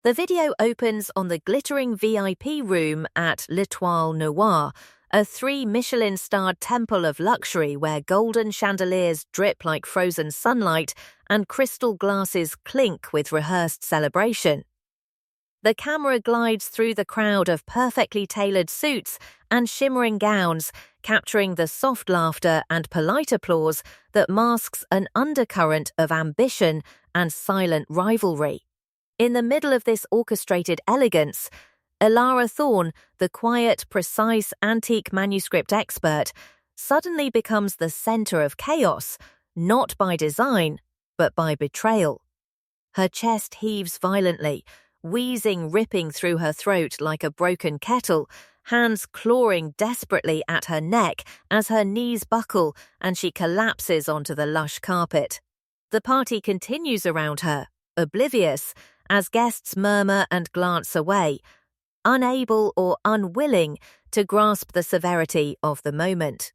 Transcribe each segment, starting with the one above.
The video opens on the glittering VIP room at L'Étoile Noire, a three-Michelin-starred temple of luxury where golden chandeliers drip like frozen sunlight and crystal glasses clink with rehearsed celebration. The camera glides through the crowd of perfectly tailored suits and shimmering gowns, capturing the soft laughter and polite applause that masks an undercurrent of ambition and silent rivalry. In the middle of this orchestrated elegance, Elara Thorne, the quiet, precise antique manuscript expert, suddenly becomes the center of chaos, not by design, but by betrayal. Her chest heaves violently, wheezing ripping through her throat like a broken kettle, hands clawing desperately at her neck as her knees buckle and she collapses onto the lush carpet. The party continues around her, oblivious, as guests murmur and glance away, unable or unwilling to grasp the severity of the moment.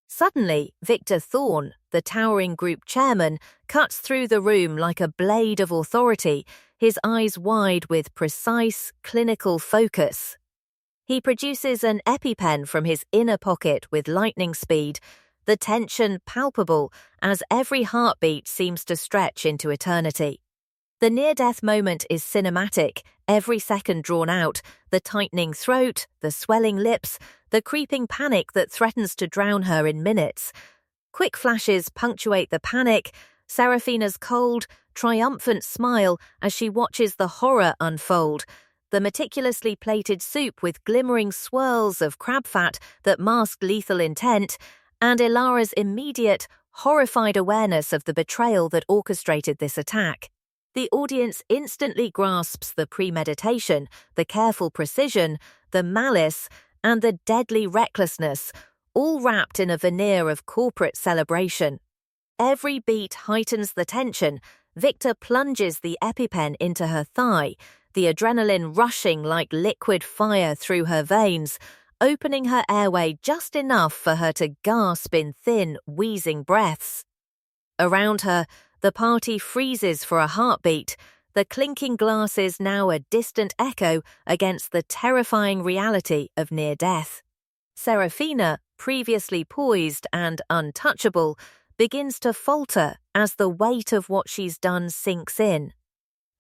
Suddenly, Victor Thorne, the towering group chairman, cuts through the room like a blade of authority, his eyes wide with precise, clinical focus. He produces an EpiPen from his inner pocket with lightning speed, the tension palpable as every heartbeat seems to stretch into eternity. The near-death moment is cinematic, every second drawn out, the tightening throat, the swelling lips, the creeping panic that threatens to drown her in minutes. Quick flashes punctuate the panic, Seraphina's cold, triumphant smile as she watches the horror unfold, the meticulously plated soup with glimmering swirls of crab fat that mask lethal intent, and Elara's immediate, horrified awareness of the betrayal that orchestrated this attack. The audience instantly grasps the premeditation, the careful precision, the malice, and the deadly recklessness, all wrapped in a veneer of corporate celebration. Every beat heightens the tension. Victor plunges the EpiPen into her thigh, the adrenaline rushing like liquid fire through her veins, opening her airway just enough for her to gasp in thin, wheezing breaths. Around her, the party freezes for a heartbeat, the clinking glasses now a distant echo against the terrifying reality of near death. Seraphina, previously poised and untouchable, begins to falter as the weight of what she's done sinks in,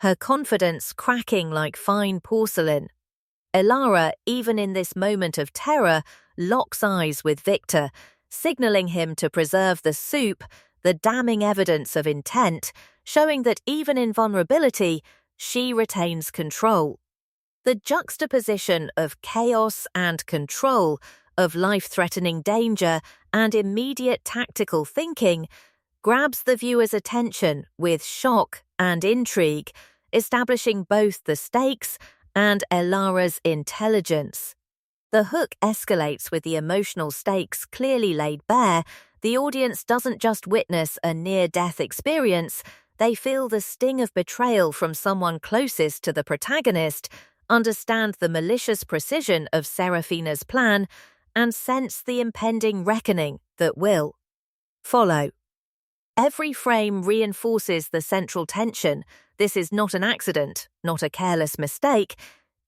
her confidence cracking like fine porcelain. Elara, even in this moment of terror, locks eyes with Victor, signaling him to preserve the soup, the damning evidence of intent, showing that even in vulnerability, she retains control. The juxtaposition of chaos and control, of life-threatening danger and immediate tactical thinking, grabs the viewer's attention with shock and intrigue, establishing both the stakes and Elara's intelligence. The hook escalates with the emotional stakes clearly laid bare. The audience doesn't just witness a near-death experience, they feel the sting of betrayal from someone closest to the protagonist, understand the malicious precision of Seraphina's plan, and sense the impending reckoning that will follow. Every frame reinforces the central tension. This is not an accident, not a careless mistake.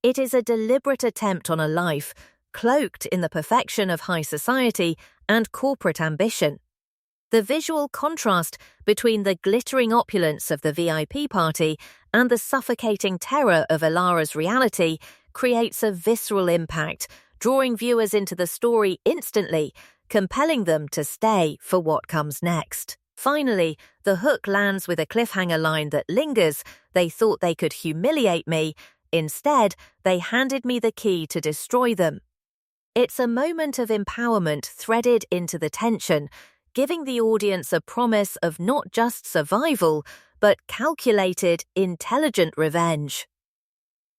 It is a deliberate attempt on a life, cloaked in the perfection of high society and corporate ambition. The visual contrast between the glittering opulence of the VIP party and the suffocating terror of Elara's reality creates a visceral impact, drawing viewers into the story instantly, compelling them to stay for what comes next. Finally, the hook lands with a cliffhanger line that lingers. They thought they could humiliate me. Instead, they handed me the key to destroy them. It's a moment of empowerment threaded into the tension, giving the audience a promise of not just survival, but calculated, intelligent revenge.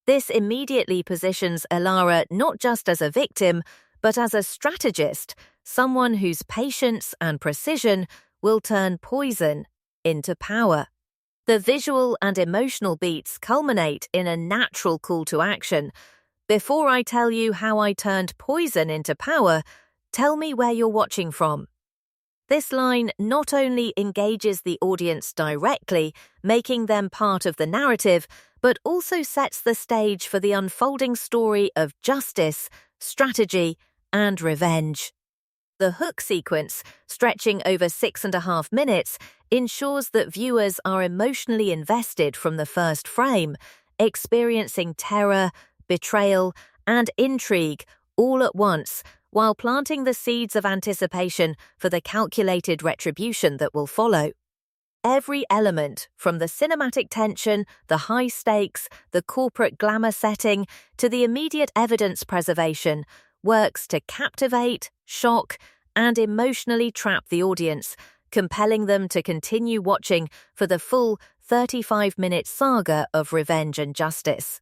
This immediately positions Elara not just as a victim, but as a strategist, someone whose patience and precision will turn poison into power. The visual and emotional beats culminate in a natural call to action. Before I tell you how I turned poison into power, tell me where you're watching from. This line not only engages the audience directly, making them part of the narrative, but also sets the stage for the unfolding story of justice, strategy, and revenge. The hook sequence, stretching over 6.5 minutes, ensures that viewers are emotionally invested from the first frame, experiencing terror, betrayal, and intrigue all at once, while planting the seeds of anticipation for the calculated retribution that will follow. Every element, from the cinematic tension, the high stakes, the corporate glamour setting, to the immediate evidence preservation, works to captivate, shock, and emotionally trap the audience, compelling them to continue watching for the full 35-minute saga of revenge and justice.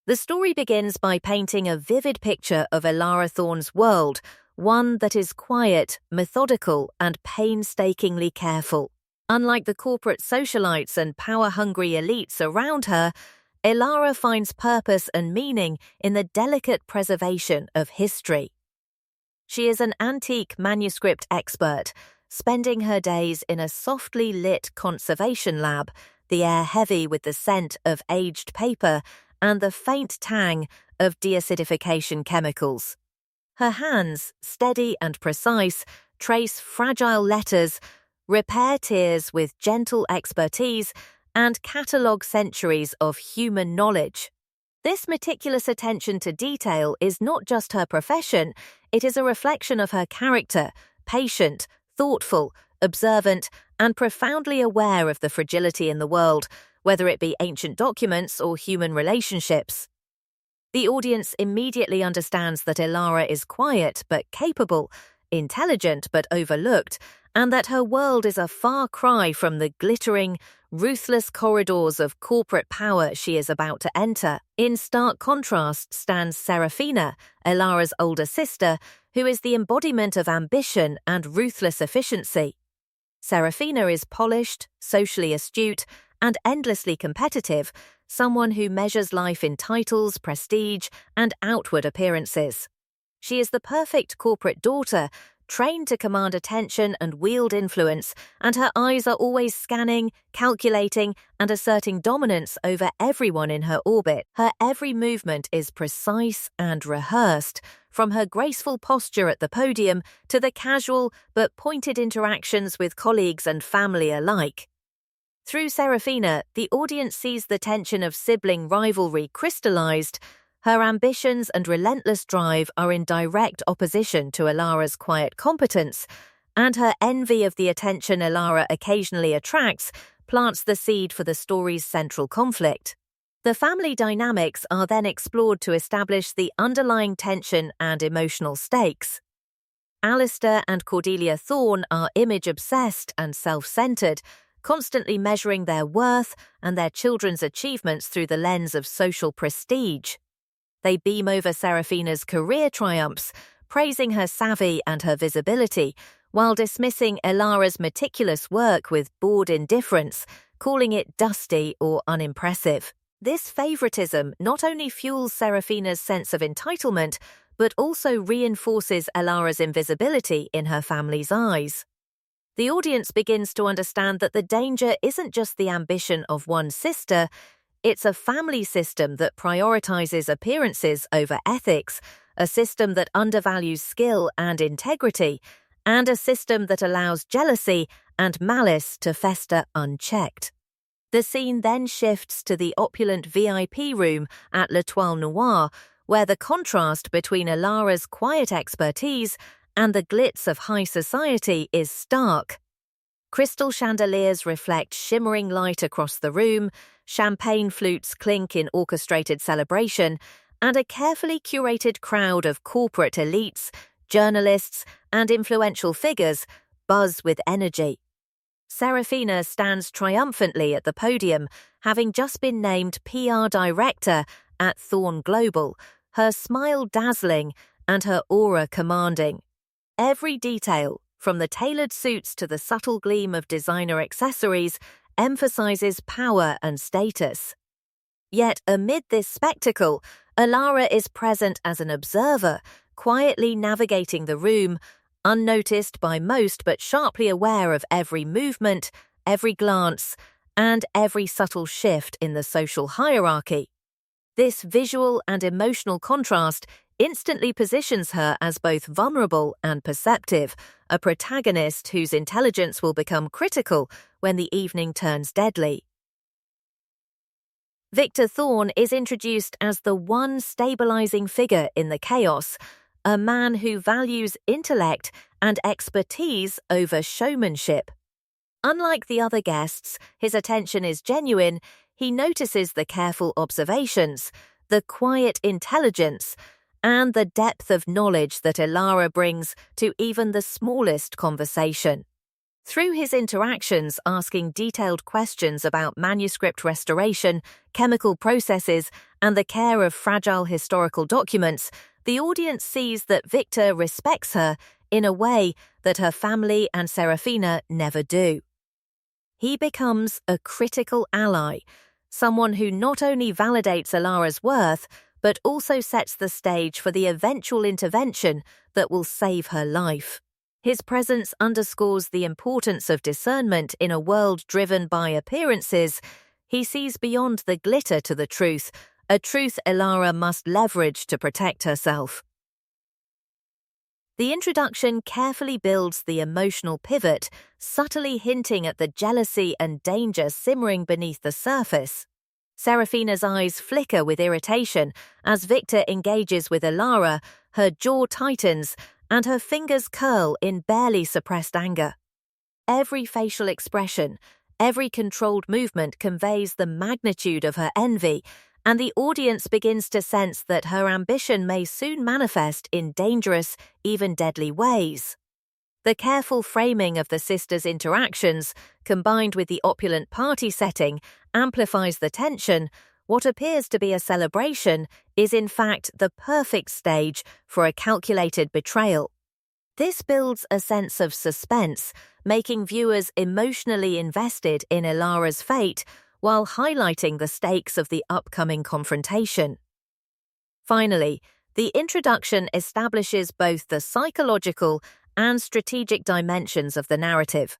The story begins by painting a vivid picture of Elara Thorne's world, one that is quiet, methodical, and painstakingly careful. Unlike the corporate socialites and power-hungry elites around her, Elara finds purpose and meaning in the delicate preservation of history. She is an antique manuscript expert, spending her days in a softly lit conservation lab, the air heavy with the scent of aged paper and the faint tang of deacidification chemicals. Her hands, steady and precise, trace fragile letters, repair tears with gentle expertise, and catalogue centuries of human knowledge. This meticulous attention to detail is not just her profession, it is a reflection of her character, patient, thoughtful, observant, and profoundly aware of the fragility in the world, whether it be ancient documents or human relationships. The audience immediately understands that Elara is quiet but capable, intelligent but overlooked, and that her world is a far cry from the glittering, ruthless corridors of corporate power she is about to enter. In stark contrast stands Seraphina, Elara's older sister, who is the embodiment of ambition and ruthless efficiency. Seraphina is polished, socially astute, and endlessly competitive, someone who measures life in titles, prestige, and outward appearances. She is the perfect corporate daughter, trained to command attention and wield influence, and her eyes are always scanning, calculating, and asserting dominance over everyone in her orbit. Her every movement is precise and rehearsed, from her graceful posture at the podium to the casual but pointed interactions with colleagues and family alike. Through Seraphina, the audience sees the tension of sibling rivalry crystallized. Her ambitions and relentless drive are in direct opposition to Elara's quiet competence, and her envy of the attention Elara occasionally attracts plants the seed for the story's central conflict. The family dynamics are then explored to establish the underlying tension and emotional stakes. Alistair and Cordelia Thorne are image-obsessed and self-centered, constantly measuring their worth and their children's achievements through the lens of social prestige. They beam over Seraphina's career triumphs, praising her savvy and her visibility, while dismissing Elara's meticulous work with bored indifference, calling it dusty or unimpressive. This favoritism not only fuels Seraphina's sense of entitlement, but also reinforces Elara's invisibility in her family's eyes. The audience begins to understand that the danger isn't just the ambition of one sister. It's a family system that prioritizes appearances over ethics, a system that undervalues skill and integrity, and a system that allows jealousy and malice to fester unchecked. The scene then shifts to the opulent VIP room at L'Étoile Noire, where the contrast between Elara's quiet expertise and the glitz of high society is stark. Crystal chandeliers reflect shimmering light across the room, champagne flutes clink in orchestrated celebration, and a carefully curated crowd of corporate elites, journalists, and influential figures buzz with energy. Seraphina stands triumphantly at the podium, having just been named PR director at Thorne Global, her smile dazzling and her aura commanding. Every detail, from the tailored suits to the subtle gleam of designer accessories, emphasizes power and status. Yet amid this spectacle, Elara is present as an observer, quietly navigating the room, unnoticed by most but sharply aware of every movement, every glance, and every subtle shift in the social hierarchy. This visual and emotional contrast instantly positions her as both vulnerable and perceptive, a protagonist whose intelligence will become critical when the evening turns deadly. Victor Thorne is introduced as the one stabilizing figure in the chaos, a man who values intellect and expertise over showmanship. Unlike the other guests, his attention is genuine. He notices the careful observations, the quiet intelligence, and the depth of knowledge that Elara brings to even the smallest conversation. Through his interactions asking detailed questions about manuscript restoration, chemical processes, and the care of fragile historical documents, the audience sees that Victor respects her in a way that her family and Seraphina never do. He becomes a critical ally, someone who not only validates Elara's worth, but also sets the stage for the eventual intervention that will save her life. His presence underscores the importance of discernment in a world driven by appearances. He sees beyond the glitter to the truth, a truth Elara must leverage to protect herself. The introduction carefully builds the emotional pivot, subtly hinting at the jealousy and danger simmering beneath the surface. Seraphina's eyes flicker with irritation as Victor engages with Elara, her jaw tightens, and her fingers curl in barely suppressed anger. Every facial expression, every controlled movement conveys the magnitude of her envy, and the audience begins to sense that her ambition may soon manifest in dangerous, even deadly ways. The careful framing of the sisters' interactions, combined with the opulent party setting, amplifies the tension. What appears to be a celebration is in fact the perfect stage for a calculated betrayal. This builds a sense of suspense, making viewers emotionally invested in Elara's fate while highlighting the stakes of the upcoming confrontation. Finally, the introduction establishes both the psychological and strategic dimensions of the narrative.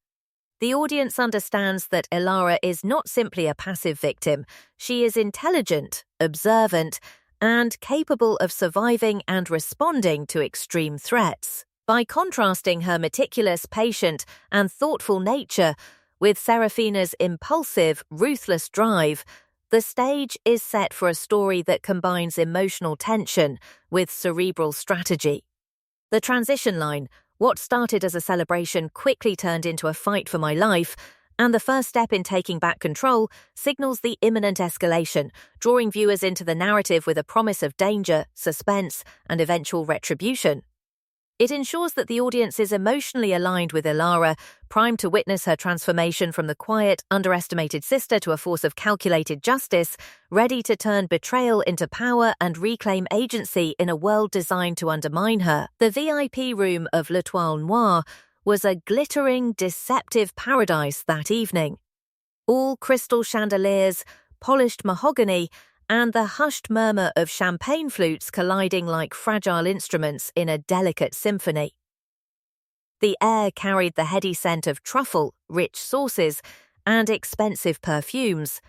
The audience understands that Elara is not simply a passive victim. She is intelligent, observant, and capable of surviving and responding to extreme threats. By contrasting her meticulous, patient, and thoughtful nature with Seraphina's impulsive, ruthless drive, the stage is set for a story that combines emotional tension with cerebral strategy. The transition line, what started as a celebration quickly turned into a fight for my life, and the first step in taking back control signals the imminent escalation, drawing viewers into the narrative with a promise of danger, suspense, and eventual retribution. It ensures that the audience is emotionally aligned with Elara, primed to witness her transformation from the quiet, underestimated sister to a force of calculated justice, ready to turn betrayal into power and reclaim agency in a world designed to undermine her. The VIP room of L'Étoile Noire was a glittering, deceptive paradise that evening. All crystal chandeliers, polished mahogany, and the hushed murmur of champagne flutes colliding like fragile instruments in a delicate symphony. The air carried the heady scent of truffle, rich sauces, and expensive perfumes,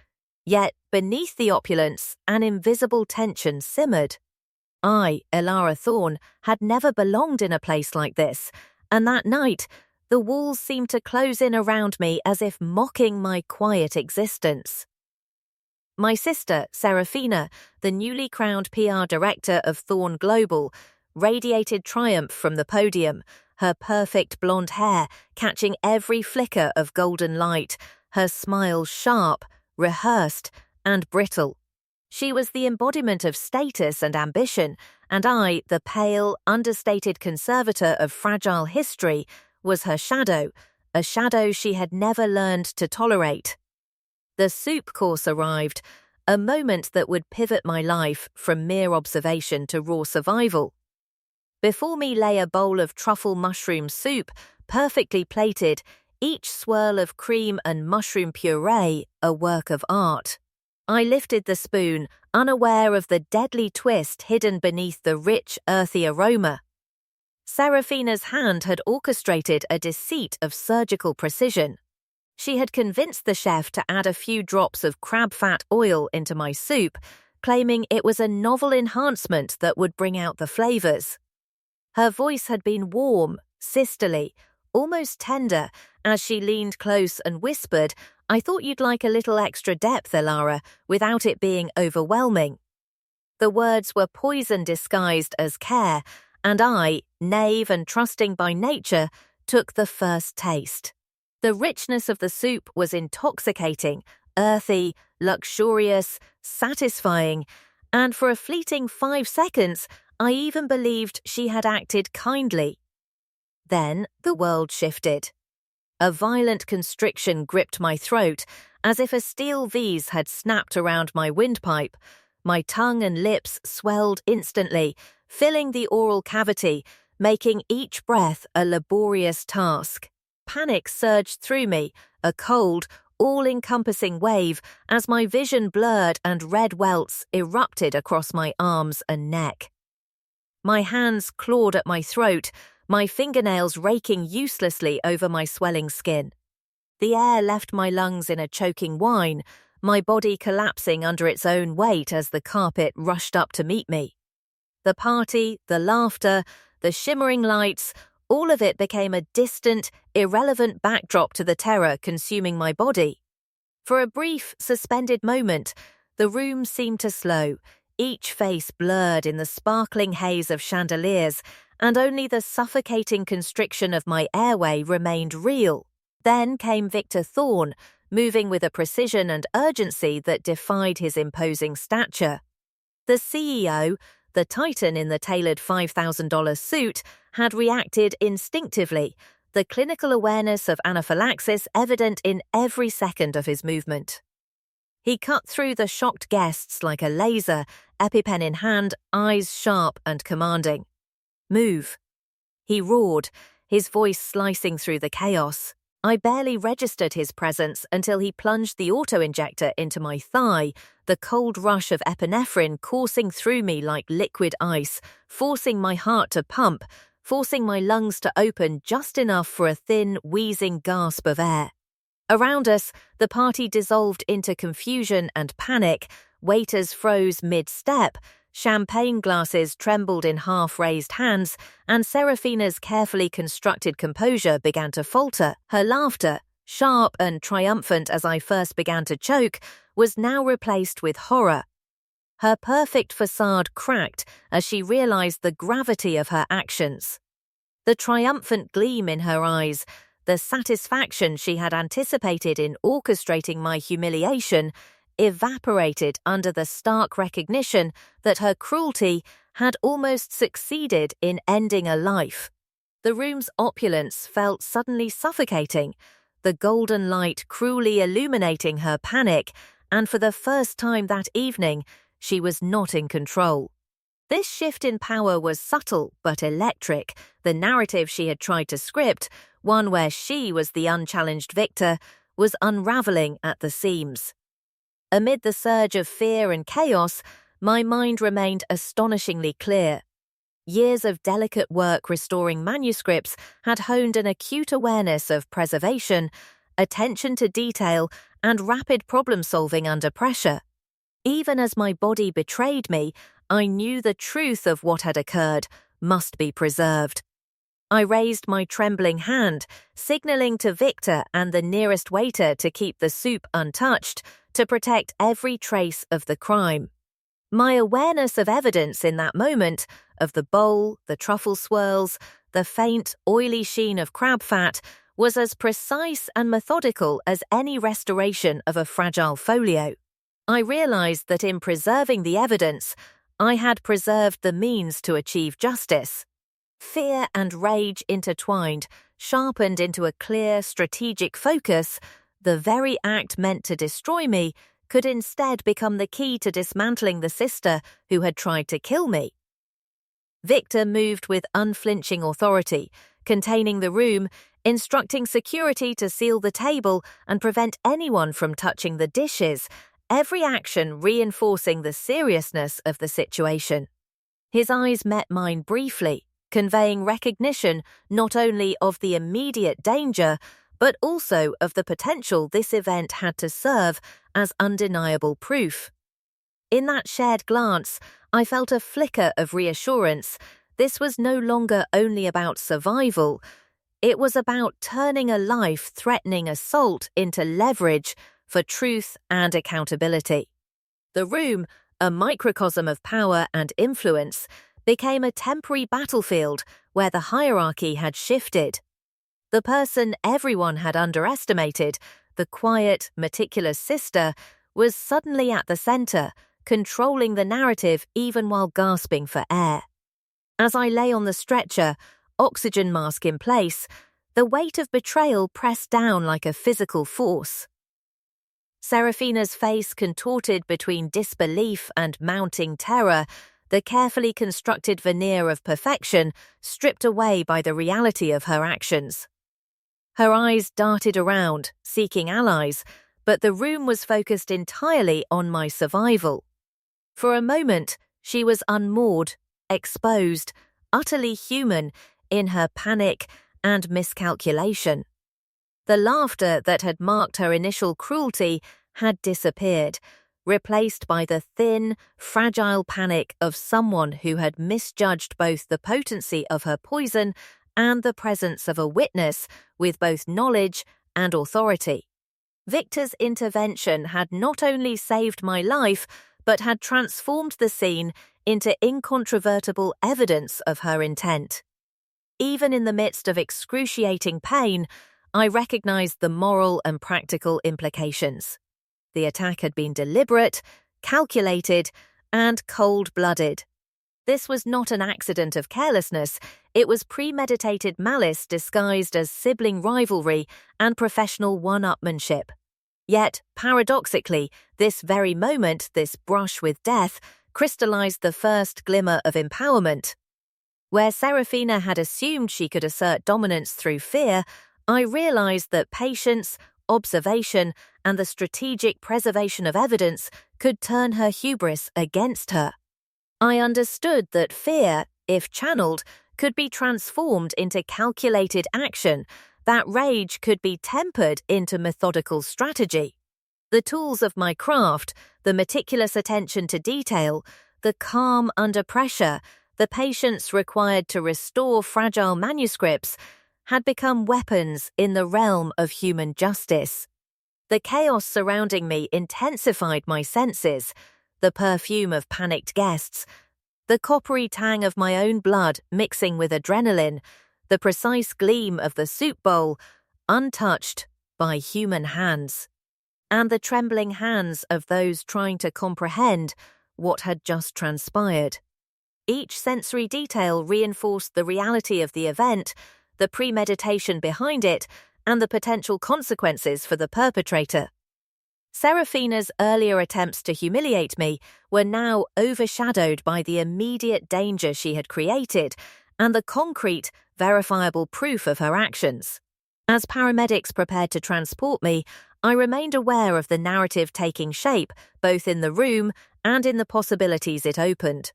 yet beneath the opulence, an invisible tension simmered. I, Elara Thorne, had never belonged in a place like this, and that night, the walls seemed to close in around me as if mocking my quiet existence. My sister, Seraphina, the newly crowned PR director of Thorne Global, radiated triumph from the podium, her perfect blonde hair catching every flicker of golden light, her smile sharp, rehearsed, and brittle. She was the embodiment of status and ambition, and I, the pale, understated conservator of fragile history, was her shadow, a shadow she had never learned to tolerate. The soup course arrived, a moment that would pivot my life from mere observation to raw survival. Before me lay a bowl of truffle mushroom soup, perfectly plated, each swirl of cream and mushroom puree a work of art. I lifted the spoon, unaware of the deadly twist hidden beneath the rich, earthy aroma. Seraphina's hand had orchestrated a deceit of surgical precision. She had convinced the chef to add a few drops of crab fat oil into my soup, claiming it was a novel enhancement that would bring out the flavors. Her voice had been warm, sisterly, almost tender, as she leaned close and whispered, "I thought you'd like a little extra depth, Elara, without it being overwhelming." The words were poison disguised as care, and I, naive and trusting by nature, took the first taste. The richness of the soup was intoxicating, earthy, luxurious, satisfying, and for a fleeting 5 seconds, I even believed she had acted kindly. Then the world shifted. A violent constriction gripped my throat, as if a steel vise had snapped around my windpipe. My tongue and lips swelled instantly, filling the oral cavity, making each breath a laborious task. Panic surged through me, a cold, all-encompassing wave, as my vision blurred and red welts erupted across my arms and neck. My hands clawed at my throat, my fingernails raking uselessly over my swelling skin. The air left my lungs in a choking whine, my body collapsing under its own weight as the carpet rushed up to meet me. The party, the laughter, the shimmering lights, all of it became a distant, irrelevant backdrop to the terror consuming my body. For a brief, suspended moment, the room seemed to slow, each face blurred in the sparkling haze of chandeliers, and only the suffocating constriction of my airway remained real. Then came Victor Thorne, moving with a precision and urgency that defied his imposing stature. The CEO, the titan in the tailored $5,000 suit, had reacted instinctively, the clinical awareness of anaphylaxis evident in every second of his movement. He cut through the shocked guests like a laser, EpiPen in hand, eyes sharp and commanding. "Move." He roared, his voice slicing through the chaos. I barely registered his presence until he plunged the auto-injector into my thigh, the cold rush of epinephrine coursing through me like liquid ice, forcing my heart to pump, forcing my lungs to open just enough for a thin, wheezing gasp of air. Around us, the party dissolved into confusion and panic, waiters froze mid-step, champagne glasses trembled in half-raised hands, and Seraphina's carefully constructed composure began to falter. Her laughter, sharp and triumphant as I first began to choke, was now replaced with horror. Her perfect facade cracked as she realized the gravity of her actions. The triumphant gleam in her eyes, the satisfaction she had anticipated in orchestrating my humiliation, evaporated under the stark recognition that her cruelty had almost succeeded in ending a life. The room's opulence felt suddenly suffocating, the golden light cruelly illuminating her panic, and for the first time that evening, she was not in control. This shift in power was subtle but electric. The narrative she had tried to script, one where she was the unchallenged victor, was unraveling at the seams. Amid the surge of fear and chaos, my mind remained astonishingly clear. Years of delicate work restoring manuscripts had honed an acute awareness of preservation, attention to detail, and rapid problem-solving under pressure. Even as my body betrayed me, I knew the truth of what had occurred must be preserved. I raised my trembling hand, signaling to Victor and the nearest waiter to keep the soup untouched, to protect every trace of the crime. My awareness of evidence in that moment, of the bowl, the truffle swirls, the faint, oily sheen of crab fat, was as precise and methodical as any restoration of a fragile folio. I realized that in preserving the evidence, I had preserved the means to achieve justice. Fear and rage intertwined, sharpened into a clear, strategic focus, the very act meant to destroy me could instead become the key to dismantling the sister who had tried to kill me. Victor moved with unflinching authority, containing the room, instructing security to seal the table and prevent anyone from touching the dishes, every action reinforcing the seriousness of the situation. His eyes met mine briefly, conveying recognition not only of the immediate danger, but also of the potential this event had to serve as undeniable proof. In that shared glance, I felt a flicker of reassurance. This was no longer only about survival. It was about turning a life-threatening assault into leverage for truth and accountability. The room, a microcosm of power and influence, became a temporary battlefield where the hierarchy had shifted. The person everyone had underestimated, the quiet, meticulous sister, was suddenly at the center, controlling the narrative even while gasping for air. As I lay on the stretcher, oxygen mask in place, the weight of betrayal pressed down like a physical force. Seraphina's face contorted between disbelief and mounting terror, the carefully constructed veneer of perfection stripped away by the reality of her actions. Her eyes darted around, seeking allies, but the room was focused entirely on my survival. For a moment, she was unmoored, exposed, utterly human in her panic and miscalculation. The laughter that had marked her initial cruelty had disappeared, replaced by the thin, fragile panic of someone who had misjudged both the potency of her poison and the presence of a witness with both knowledge and authority. Victor's intervention had not only saved my life, but had transformed the scene into incontrovertible evidence of her intent. Even in the midst of excruciating pain, I recognized the moral and practical implications. The attack had been deliberate, calculated, and cold-blooded. This was not an accident of carelessness, it was premeditated malice disguised as sibling rivalry and professional one-upmanship. Yet, paradoxically, this very moment, this brush with death, crystallized the first glimmer of empowerment. Where Seraphina had assumed she could assert dominance through fear, I realized that patience, observation, and the strategic preservation of evidence could turn her hubris against her. I understood that fear, if channeled, could be transformed into calculated action, that rage could be tempered into methodical strategy. The tools of my craft, the meticulous attention to detail, the calm under pressure, the patience required to restore fragile manuscripts, had become weapons in the realm of human justice. The chaos surrounding me intensified my senses, the perfume of panicked guests, the coppery tang of my own blood mixing with adrenaline, the precise gleam of the soup bowl, untouched by human hands, and the trembling hands of those trying to comprehend what had just transpired. Each sensory detail reinforced the reality of the event, the premeditation behind it, and the potential consequences for the perpetrator. Seraphina's earlier attempts to humiliate me were now overshadowed by the immediate danger she had created and the concrete, verifiable proof of her actions. As paramedics prepared to transport me, I remained aware of the narrative taking shape both in the room and in the possibilities it opened.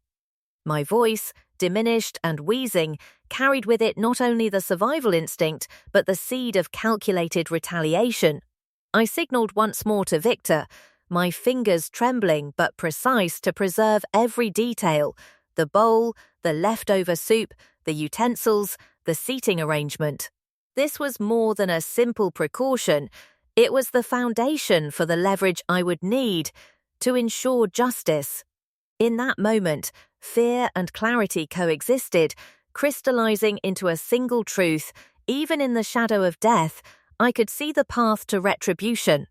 My voice, diminished and wheezing, carried with it not only the survival instinct but the seed of calculated retaliation. I signaled once more to Victor, my fingers trembling but precise to preserve every detail: the bowl, the leftover soup, the utensils, the seating arrangement. This was more than a simple precaution. It was the foundation for the leverage I would need to ensure justice. In that moment, fear and clarity coexisted, crystallizing into a single truth. Even in the shadow of death, I could see the path to retribution.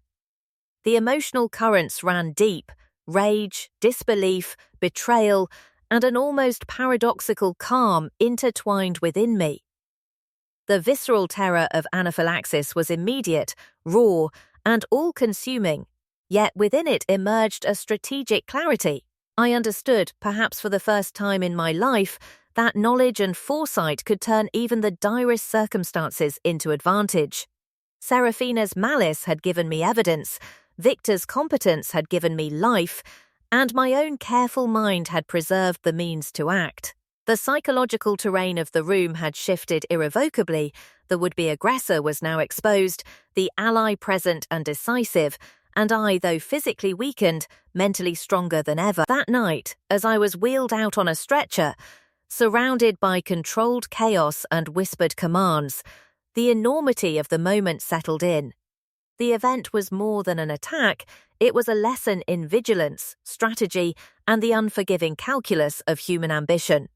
The emotional currents ran deep: rage, disbelief, betrayal, and an almost paradoxical calm intertwined within me. The visceral terror of anaphylaxis was immediate, raw, and all-consuming, yet within it emerged a strategic clarity. I understood, perhaps for the first time in my life, that knowledge and foresight could turn even the direst circumstances into advantage. Seraphina's malice had given me evidence, Victor's competence had given me life, and my own careful mind had preserved the means to act. The psychological terrain of the room had shifted irrevocably. The would-be aggressor was now exposed, the ally present and decisive, and I, though physically weakened, mentally stronger than ever. That night, as I was wheeled out on a stretcher, surrounded by controlled chaos and whispered commands, the enormity of the moment settled in. The event was more than an attack, it was a lesson in vigilance, strategy, and the unforgiving calculus of human ambition.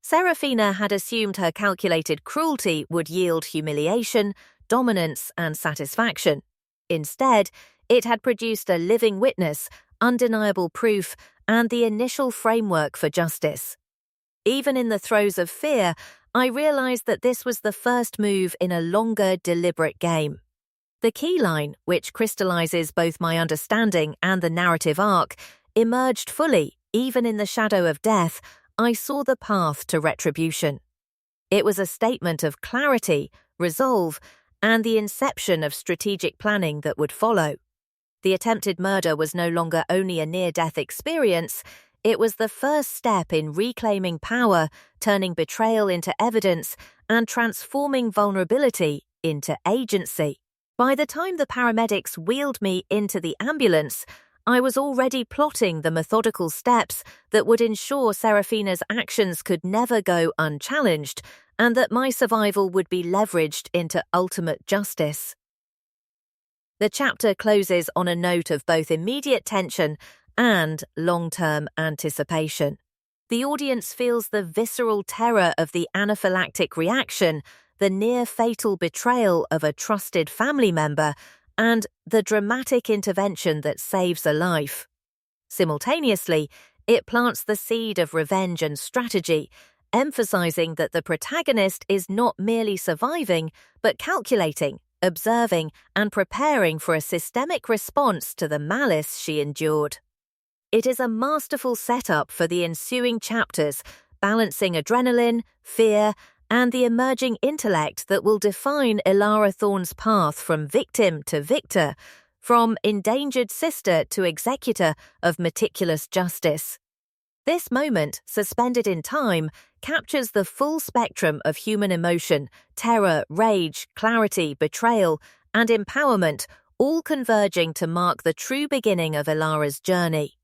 Seraphina had assumed her calculated cruelty would yield humiliation, dominance, and satisfaction. Instead, it had produced a living witness, undeniable proof, and the initial framework for justice. Even in the throes of fear, I realized that this was the first move in a longer, deliberate game. The key line, which crystallizes both my understanding and the narrative arc, emerged fully, even in the shadow of death. I saw the path to retribution. It was a statement of clarity, resolve, and the inception of strategic planning that would follow. The attempted murder was no longer only a near-death experience, it was the first step in reclaiming power, turning betrayal into evidence, and transforming vulnerability into agency. By the time the paramedics wheeled me into the ambulance, I was already plotting the methodical steps that would ensure Seraphina's actions could never go unchallenged and that my survival would be leveraged into ultimate justice. The chapter closes on a note of both immediate tension and long-term anticipation. The audience feels the visceral terror of the anaphylactic reaction, the near-fatal betrayal of a trusted family member, and the dramatic intervention that saves a life. Simultaneously, it plants the seed of revenge and strategy, emphasizing that the protagonist is not merely surviving, but calculating, observing, and preparing for a systemic response to the malice she endured. It is a masterful setup for the ensuing chapters, balancing adrenaline, fear, and the emerging intellect that will define Elara Thorne's path from victim to victor, from endangered sister to executor of meticulous justice. This moment, suspended in time, captures the full spectrum of human emotion, terror, rage, clarity, betrayal, and empowerment, all converging to mark the true beginning of Elara's journey.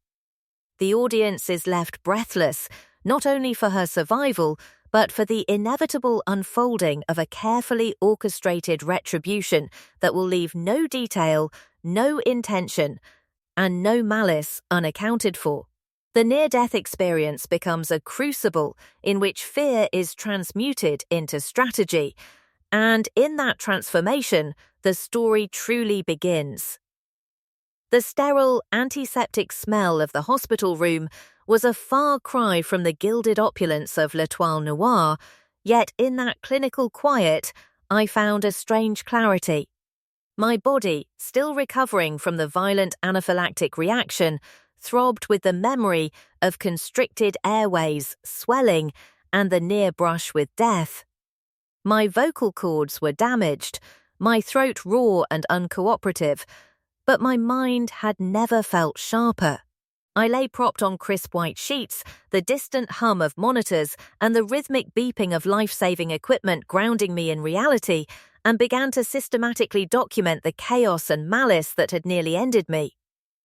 The audience is left breathless, not only for her survival, but for the inevitable unfolding of a carefully orchestrated retribution that will leave no detail, no intention, and no malice unaccounted for. The near-death experience becomes a crucible in which fear is transmuted into strategy, and in that transformation, the story truly begins. The sterile, antiseptic smell of the hospital room was a far cry from the gilded opulence of L'Étoile Noire, yet in that clinical quiet, I found a strange clarity. My body, still recovering from the violent anaphylactic reaction, throbbed with the memory of constricted airways, swelling, and the near brush with death. My vocal cords were damaged, my throat raw and uncooperative, but my mind had never felt sharper. I lay propped on crisp white sheets, the distant hum of monitors and the rhythmic beeping of life-saving equipment grounding me in reality, and began to systematically document the chaos and malice that had nearly ended me.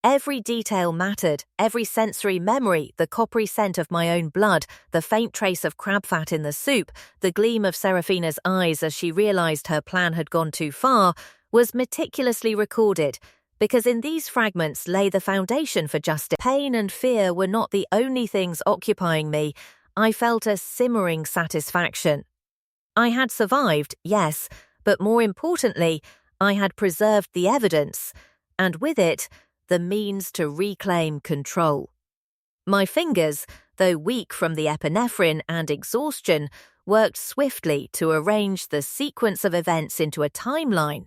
Every detail mattered, every sensory memory, the coppery scent of my own blood, the faint trace of crab fat in the soup, the gleam of Seraphina's eyes as she realized her plan had gone too far, was meticulously recorded, because in these fragments lay the foundation for justice. Pain and fear were not the only things occupying me. I felt a simmering satisfaction. I had survived, yes, but more importantly, I had preserved the evidence, and with it, the means to reclaim control. My fingers, though weak from the epinephrine and exhaustion, worked swiftly to arrange the sequence of events into a timeline.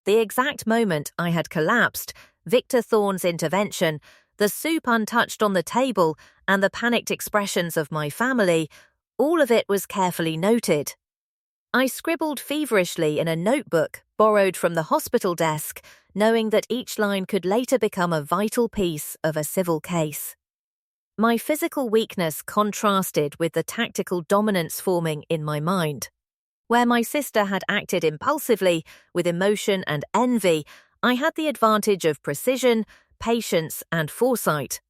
The exact moment I had collapsed, Victor Thorne's intervention, the soup untouched on the table, and the panicked expressions of my family, all of it was carefully noted. I scribbled feverishly in a notebook borrowed from the hospital desk, knowing that each line could later become a vital piece of a civil case. My physical weakness contrasted with the tactical dominance forming in my mind. Where my sister had acted impulsively, with emotion and envy, I had the advantage of precision, patience, and foresight.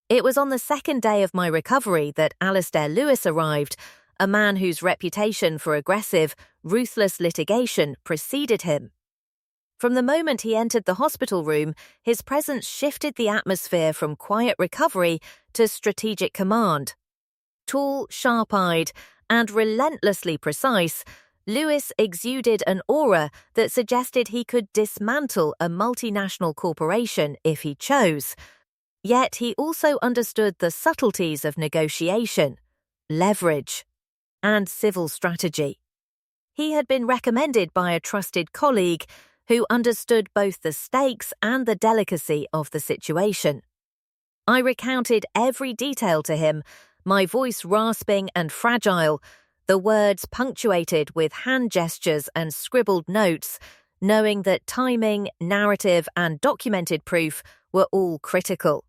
It was on the second day of my recovery that Alistair Lewis arrived, a man whose reputation for aggressive, ruthless litigation preceded him. From the moment he entered the hospital room, his presence shifted the atmosphere from quiet recovery to strategic command. Tall, sharp-eyed, and relentlessly precise, Lewis exuded an aura that suggested he could dismantle a multinational corporation if he chose. Yet he also understood the subtleties of negotiation, leverage, and civil strategy. He had been recommended by a trusted colleague who understood both the stakes and the delicacy of the situation. I recounted every detail to him, my voice rasping and fragile, the words punctuated with hand gestures and scribbled notes, knowing that timing, narrative, and documented proof were all critical.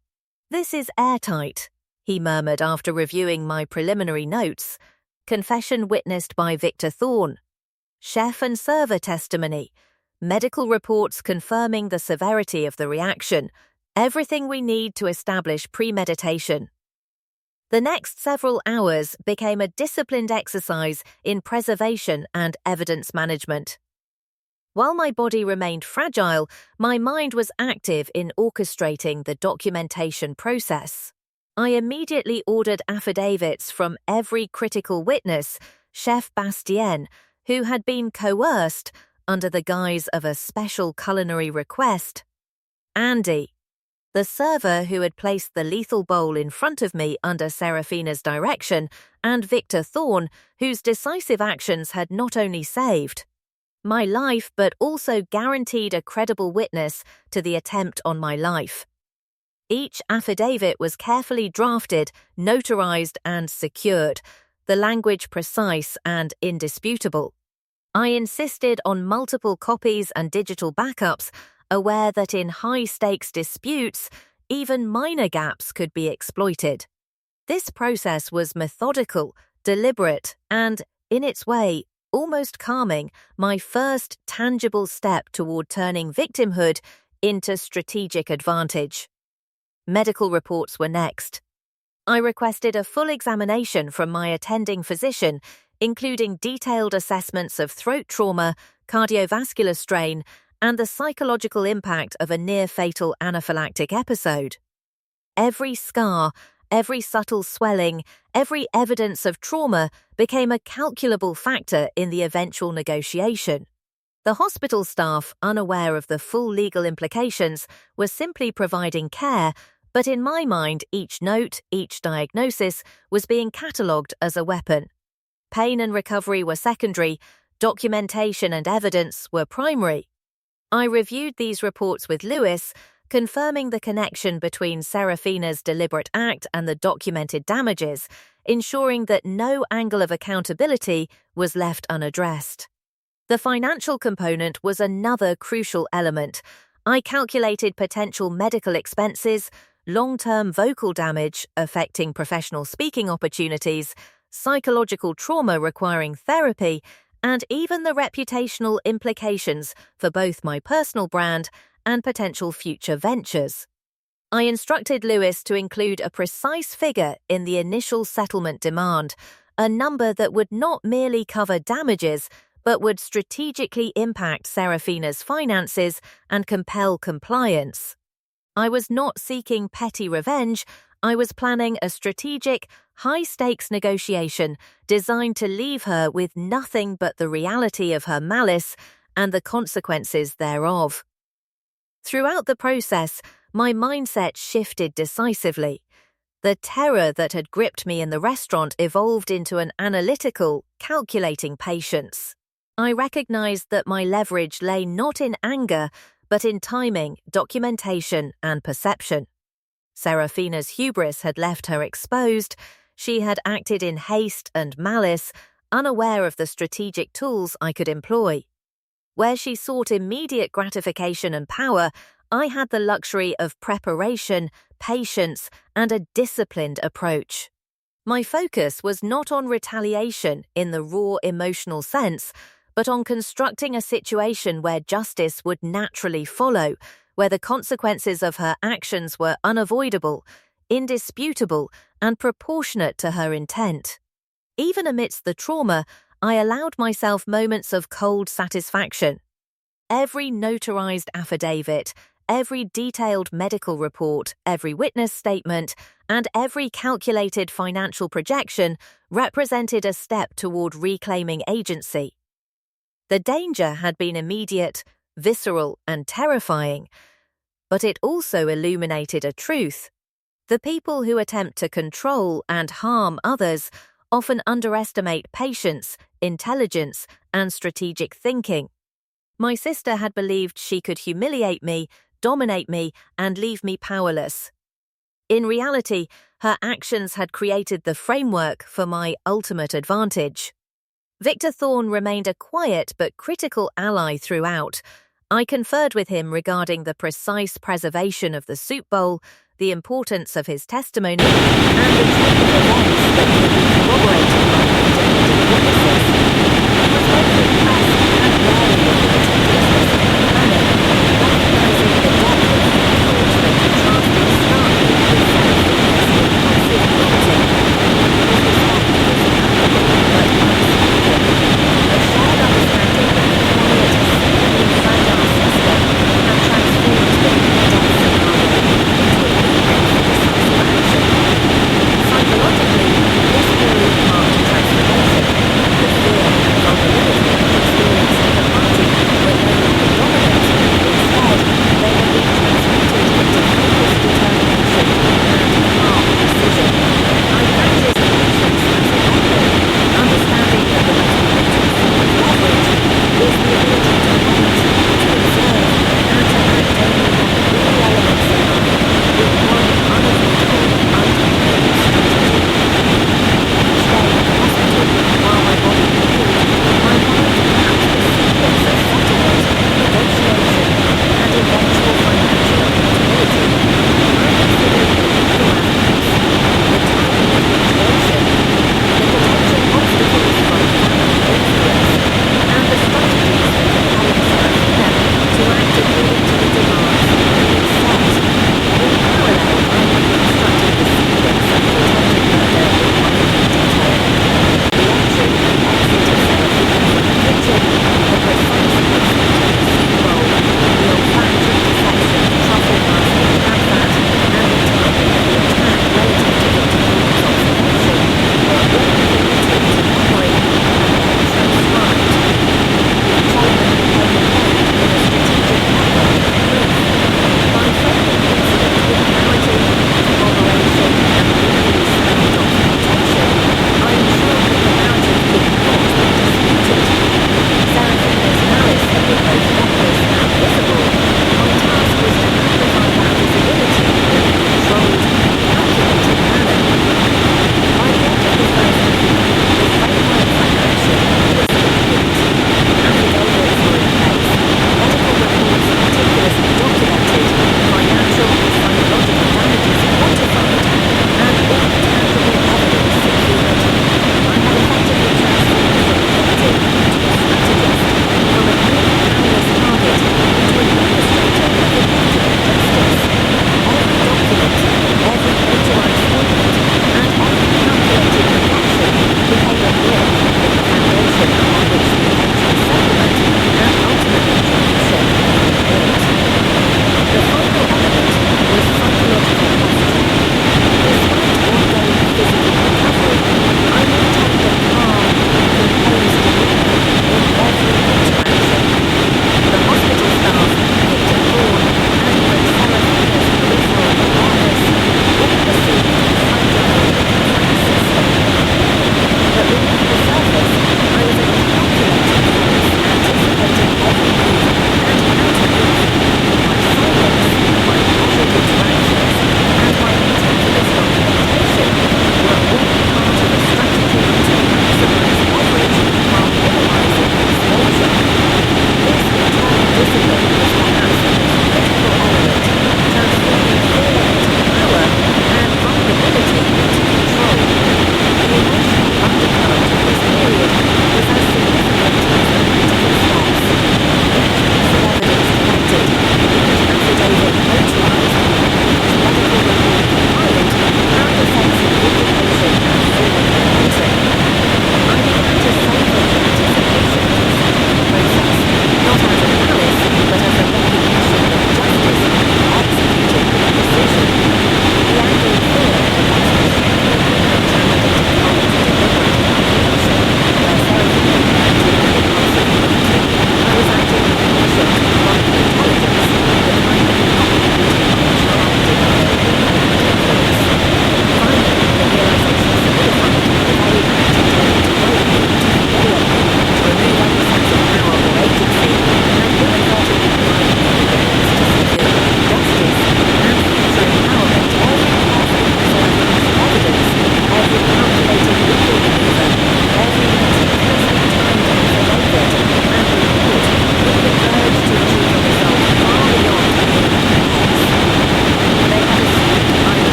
"This is airtight," he murmured after reviewing my preliminary notes. Confession witnessed by Victor Thorne. Chef and server testimony. Medical reports confirming the severity of the reaction. Everything we need to establish premeditation. The next several hours became a disciplined exercise in preservation and evidence management. While my body remained fragile, my mind was active in orchestrating the documentation process. I immediately ordered affidavits from every critical witness, Chef Bastien, who had been coerced under the guise of a special culinary request. Andy, the server who had placed the lethal bowl in front of me under Seraphina's direction, and Victor Thorne, whose decisive actions had not only saved my life but also guaranteed a credible witness to the attempt on my life. Each affidavit was carefully drafted, notarized, and secured, the language precise and indisputable. I insisted on multiple copies and digital backups, aware that in high-stakes disputes, even minor gaps could be exploited. This process was methodical, deliberate, and, in its way, almost calming, my first tangible step toward turning victimhood into strategic advantage. Medical reports were next. I requested a full examination from my attending physician, including detailed assessments of throat trauma, cardiovascular strain, and the psychological impact of a near-fatal anaphylactic episode. Every scar, every subtle swelling, every evidence of trauma became a calculable factor in the eventual negotiation. The hospital staff, unaware of the full legal implications, were simply providing care, but in my mind, each note, each diagnosis, was being catalogued as a weapon. Pain and recovery were secondary, documentation and evidence were primary. I reviewed these reports with Lewis, confirming the connection between Seraphina's deliberate act and the documented damages, ensuring that no angle of accountability was left unaddressed. The financial component was another crucial element. I calculated potential medical expenses, long-term vocal damage affecting professional speaking opportunities, psychological trauma requiring therapy, and even the reputational implications for both my personal brand and potential future ventures. I instructed Lewis to include a precise figure in the initial settlement demand, a number that would not merely cover damages, but would strategically impact Seraphina's finances and compel compliance. I was not seeking petty revenge. I was planning a strategic, high-stakes negotiation designed to leave her with nothing but the reality of her malice and the consequences thereof. Throughout the process, my mindset shifted decisively. The terror that had gripped me in the restaurant evolved into an analytical, calculating patience. I recognized that my leverage lay not in anger, but in timing, documentation, and perception. Seraphina's hubris had left her exposed. She had acted in haste and malice, unaware of the strategic tools I could employ. Where she sought immediate gratification and power, I had the luxury of preparation, patience, and a disciplined approach. My focus was not on retaliation in the raw emotional sense, but on constructing a situation where justice would naturally follow, where the consequences of her actions were unavoidable, indisputable, and proportionate to her intent. Even amidst the trauma, I allowed myself moments of cold satisfaction. Every notarized affidavit, every detailed medical report, every witness statement, and every calculated financial projection represented a step toward reclaiming agency. The danger had been immediate, visceral, and terrifying, but it also illuminated a truth. The people who attempt to control and harm others often underestimate patience, intelligence, and strategic thinking. My sister had believed she could humiliate me, dominate me, and leave me powerless. In reality, her actions had created the framework for my ultimate advantage. Victor Thorne remained a quiet but critical ally throughout. I conferred with him regarding the precise preservation of the soup bowl, the importance of his testimony, and the chain of events that could be corroborated by independent witnesses. He was both impressed and wary of the meticulousness of my planning, recognizing the depth of knowledge that contrasted starkly with Seraphina's impulsive acting. His respect was palpable but unspoken, a shared understanding that the quiet, seemingly fragile sister had transformed the intense scenario into a blueprint for decisive action. Psychologically,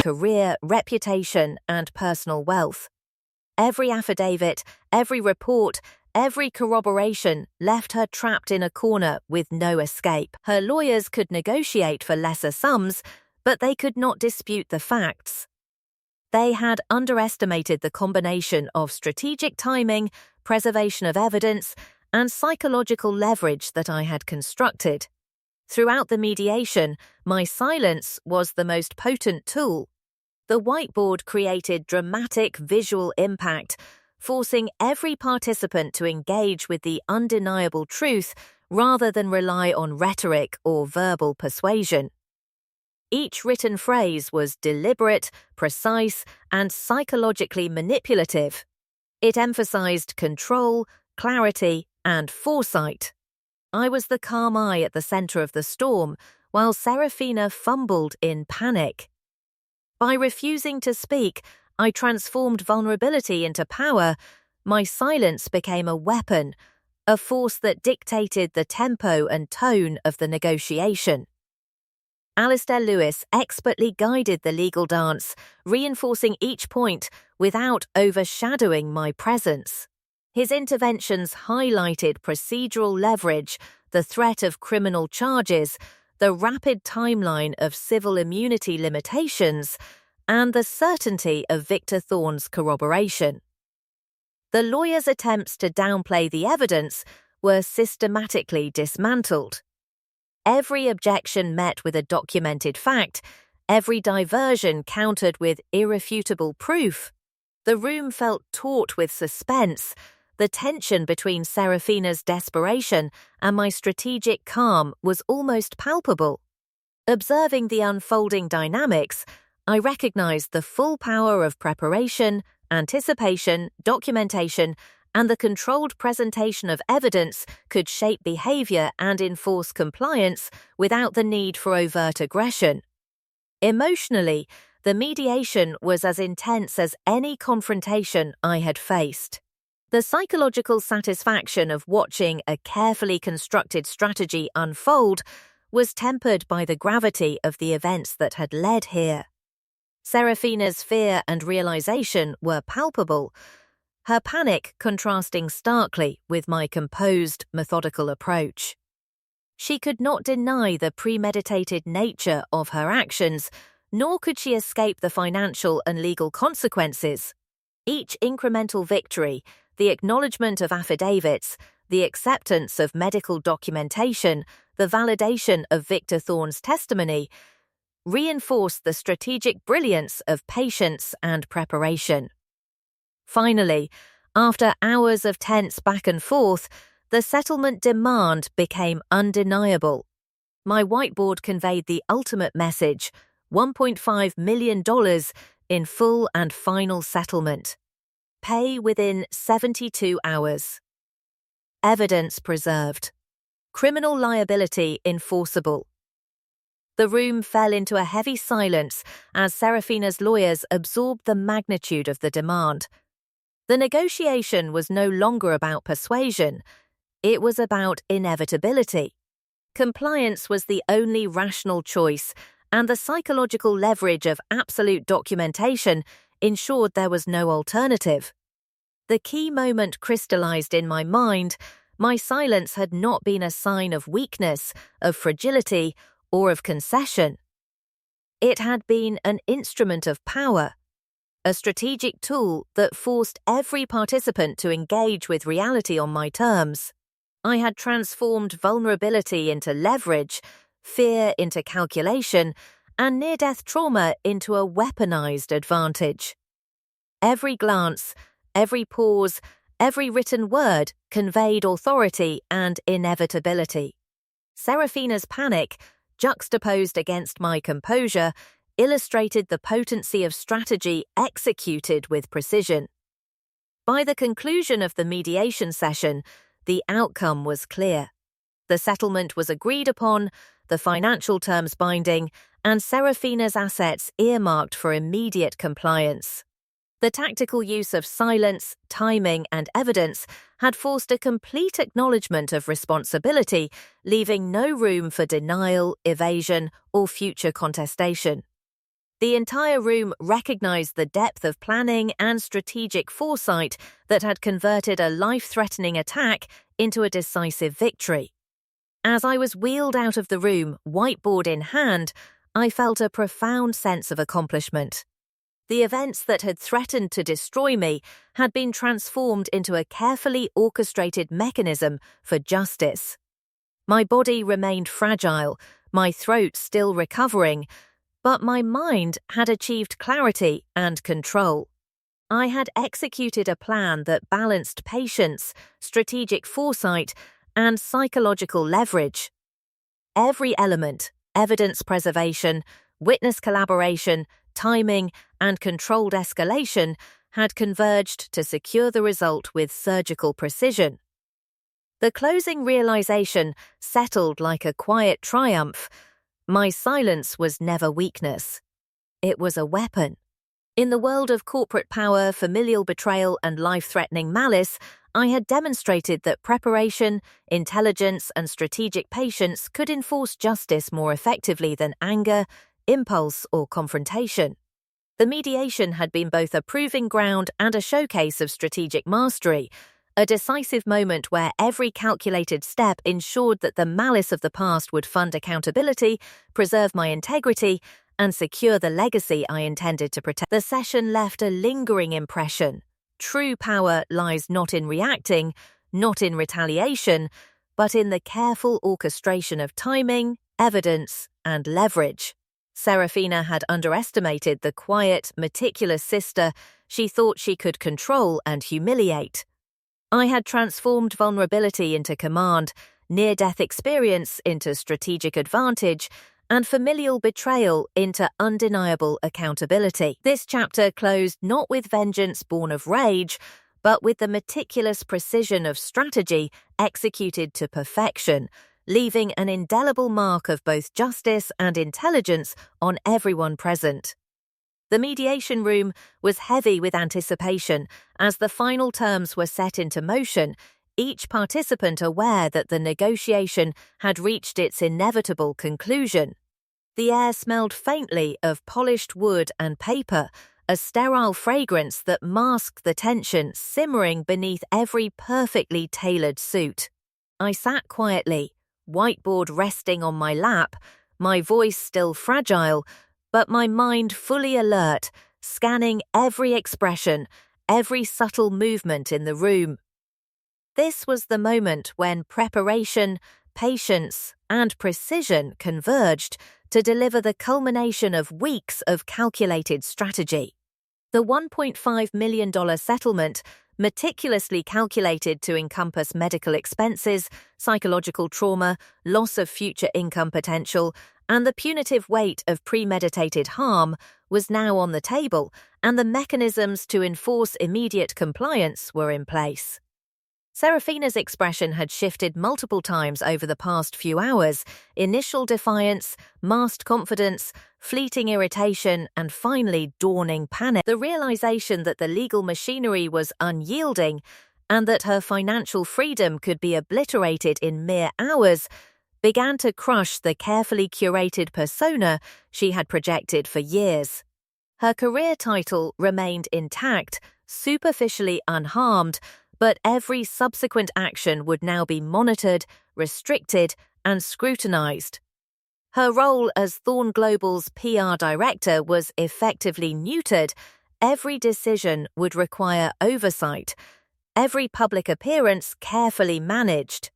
career, reputation, and personal wealth. Every affidavit, every report, every corroboration left her trapped in a corner with no escape. Her lawyers could negotiate for lesser sums, but they could not dispute the facts. They had underestimated the combination of strategic timing, preservation of evidence, and psychological leverage that I had constructed. Throughout the mediation, my silence was the most potent tool. The whiteboard created dramatic visual impact, forcing every participant to engage with the undeniable truth rather than rely on rhetoric or verbal persuasion. Each written phrase was deliberate, precise, and psychologically manipulative. It emphasized control, clarity, and foresight. I was the calm eye at the center of the storm, while Seraphina fumbled in panic. By refusing to speak, I transformed vulnerability into power. My silence became a weapon, a force that dictated the tempo and tone of the negotiation. Alistair Lewis expertly guided the legal dance, reinforcing each point without overshadowing my presence. His interventions highlighted procedural leverage, the threat of criminal charges, the rapid timeline of civil immunity limitations, and the certainty of Victor Thorne's corroboration. The lawyers' attempts to downplay the evidence were systematically dismantled. Every objection met with a documented fact, every diversion countered with irrefutable proof. The room felt taut with suspense. The tension between Seraphina's desperation and my strategic calm was almost palpable. Observing the unfolding dynamics, I recognized the full power of preparation, anticipation, documentation, and the controlled presentation of evidence could shape behavior and enforce compliance without the need for overt aggression. Emotionally, the mediation was as intense as any confrontation I had faced. The psychological satisfaction of watching a carefully constructed strategy unfold was tempered by the gravity of the events that had led here. Seraphina's fear and realization were palpable, her panic contrasting starkly with my composed, methodical approach. She could not deny the premeditated nature of her actions, nor could she escape the financial and legal consequences. Each incremental victory, the acknowledgement of affidavits, the acceptance of medical documentation, the validation of Victor Thorne's testimony, reinforced the strategic brilliance of patience and preparation. Finally, after hours of tense back and forth, the settlement demand became undeniable. My whiteboard conveyed the ultimate message: $1.5 million in full and final settlement. Pay within 72 hours. Evidence preserved. Criminal liability enforceable. The room fell into a heavy silence as Seraphina's lawyers absorbed the magnitude of the demand. The negotiation was no longer about persuasion. It was about inevitability. Compliance was the only rational choice, and the psychological leverage of absolute documentation ensured there was no alternative. The key moment crystallized in my mind. My silence had not been a sign of weakness, of fragility, or of concession. It had been an instrument of power, a strategic tool that forced every participant to engage with reality on my terms. I had transformed vulnerability into leverage, fear into calculation, and near-death trauma into a weaponized advantage. Every glance, every pause, every written word conveyed authority and inevitability. Seraphina's panic, juxtaposed against my composure, illustrated the potency of strategy executed with precision. By the conclusion of the mediation session, the outcome was clear. The settlement was agreed upon, the financial terms binding, and Seraphina's assets earmarked for immediate compliance. The tactical use of silence, timing, and evidence had forced a complete acknowledgement of responsibility, leaving no room for denial, evasion, or future contestation. The entire room recognized the depth of planning and strategic foresight that had converted a life-threatening attack into a decisive victory. As I was wheeled out of the room, whiteboard in hand, I felt a profound sense of accomplishment. The events that had threatened to destroy me had been transformed into a carefully orchestrated mechanism for justice. My body remained fragile, my throat still recovering, but my mind had achieved clarity and control. I had executed a plan that balanced patience, strategic foresight, and psychological leverage. Every element, evidence preservation, witness collaboration, timing, and controlled escalation, had converged to secure the result with surgical precision. The closing realization settled like a quiet triumph. My silence was never weakness. It was a weapon. In the world of corporate power, familial betrayal, and life-threatening malice, I had demonstrated that preparation, intelligence, and strategic patience could enforce justice more effectively than anger, impulse, or confrontation. The mediation had been both a proving ground and a showcase of strategic mastery, a decisive moment where every calculated step ensured that the malice of the past would fund accountability, preserve my integrity, and secure the legacy I intended to protect. The session left a lingering impression. True power lies not in reacting, not in retaliation, but in the careful orchestration of timing, evidence, and leverage. Seraphina had underestimated the quiet, meticulous sister she thought she could control and humiliate. I had transformed vulnerability into command, near-death experience into strategic advantage, and familial betrayal into undeniable accountability. This chapter closed not with vengeance born of rage, but with the meticulous precision of strategy executed to perfection, leaving an indelible mark of both justice and intelligence on everyone present. The mediation room was heavy with anticipation as the final terms were set into motion, each participant aware that the negotiation had reached its inevitable conclusion. The air smelled faintly of polished wood and paper, a sterile fragrance that masked the tension simmering beneath every perfectly tailored suit. I sat quietly, whiteboard resting on my lap, my voice still fragile, but my mind fully alert, scanning every expression, every subtle movement in the room. This was the moment when preparation, patience, and precision converged to deliver the culmination of weeks of calculated strategy. The $1.5 million settlement, meticulously calculated to encompass medical expenses, psychological trauma, loss of future income potential, and the punitive weight of premeditated harm, was now on the table, and the mechanisms to enforce immediate compliance were in place. Seraphina's expression had shifted multiple times over the past few hours: initial defiance, masked confidence, fleeting irritation, and finally dawning panic. The realization that the legal machinery was unyielding and that her financial freedom could be obliterated in mere hours began to crush the carefully curated persona she had projected for years. Her career title remained intact, superficially unharmed, but every subsequent action would now be monitored, restricted, and scrutinized. Her role as Thorne Global's PR director was effectively neutered. Every decision would require oversight, every public appearance carefully managed.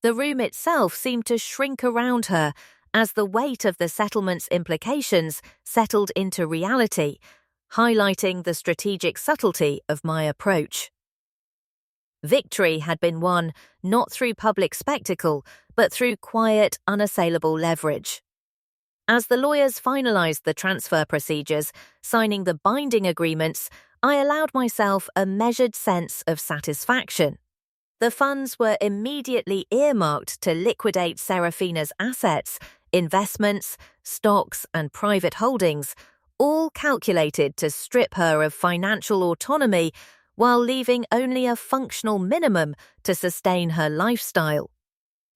The room itself seemed to shrink around her as the weight of the settlement's implications settled into reality, highlighting the strategic subtlety of my approach. Victory had been won not through public spectacle, but through quiet, unassailable leverage. As the lawyers finalized the transfer procedures, signing the binding agreements, I allowed myself a measured sense of satisfaction. The funds were immediately earmarked to liquidate Seraphina's assets, investments, stocks, and private holdings, all calculated to strip her of financial autonomy while leaving only a functional minimum to sustain her lifestyle.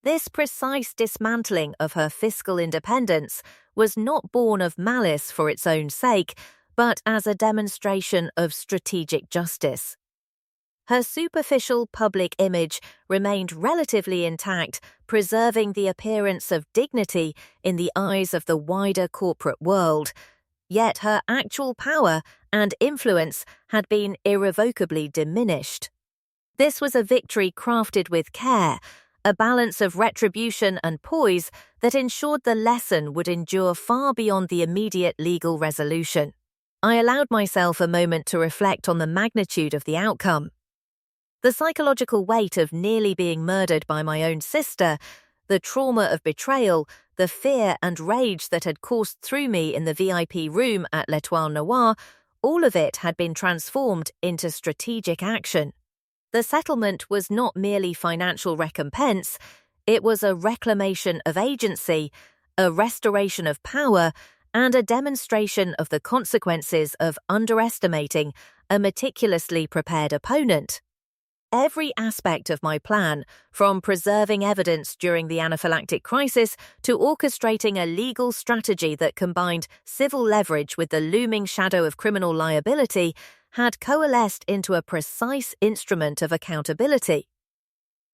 This precise dismantling of her fiscal independence was not born of malice for its own sake, but as a demonstration of strategic justice. Her superficial public image remained relatively intact, preserving the appearance of dignity in the eyes of the wider corporate world. Yet her actual power and influence had been irrevocably diminished. This was a victory crafted with care, a balance of retribution and poise that ensured the lesson would endure far beyond the immediate legal resolution. I allowed myself a moment to reflect on the magnitude of the outcome. The psychological weight of nearly being murdered by my own sister, the trauma of betrayal, the fear and rage that had coursed through me in the VIP room at L'Étoile Noire, all of it had been transformed into strategic action. The settlement was not merely financial recompense, it was a reclamation of agency, a restoration of power, and a demonstration of the consequences of underestimating a meticulously prepared opponent. Every aspect of my plan, from preserving evidence during the anaphylactic crisis to orchestrating a legal strategy that combined civil leverage with the looming shadow of criminal liability, had coalesced into a precise instrument of accountability.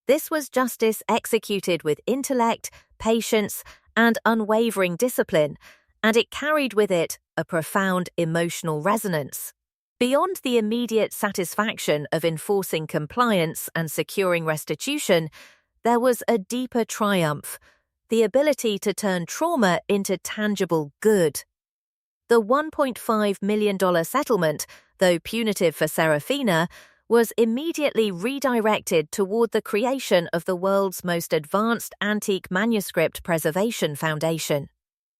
This was justice executed with intellect, patience, and unwavering discipline, and it carried with it a profound emotional resonance. Beyond the immediate satisfaction of enforcing compliance and securing restitution, there was a deeper triumph, the ability to turn trauma into tangible good. The $1.5 million settlement, though punitive for Seraphina, was immediately redirected toward the creation of the world's most advanced antique manuscript preservation foundation.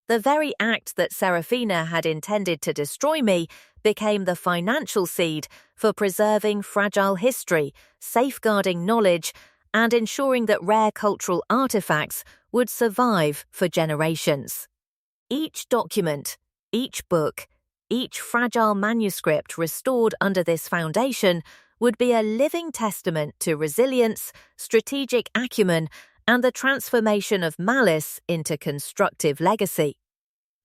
The very act that Seraphina had intended to destroy me became the financial seed for preserving fragile history, safeguarding knowledge, and ensuring that rare cultural artifacts would survive for generations. Each document, each book, each fragile manuscript restored under this foundation would be a living testament to resilience, strategic acumen, and the transformation of malice into constructive legacy.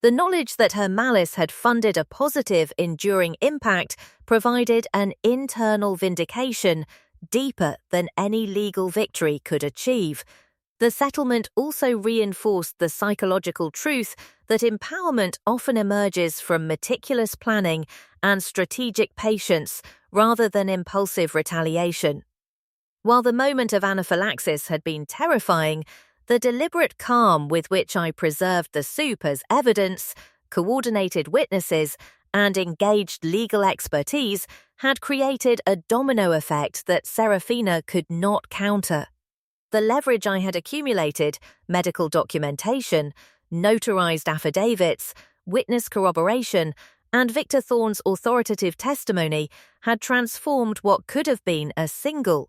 The knowledge that her malice had funded a positive, enduring impact provided an internal vindication deeper than any legal victory could achieve. The settlement also reinforced the psychological truth that empowerment often emerges from meticulous planning and strategic patience rather than impulsive retaliation. While the moment of anaphylaxis had been terrifying, the deliberate calm with which I preserved the soup as evidence, coordinated witnesses, and engaged legal expertise had created a domino effect that Seraphina could not counter. The leverage I had accumulated, medical documentation, notarized affidavits, witness corroboration, and Victor Thorne's authoritative testimony had transformed what could have been a single,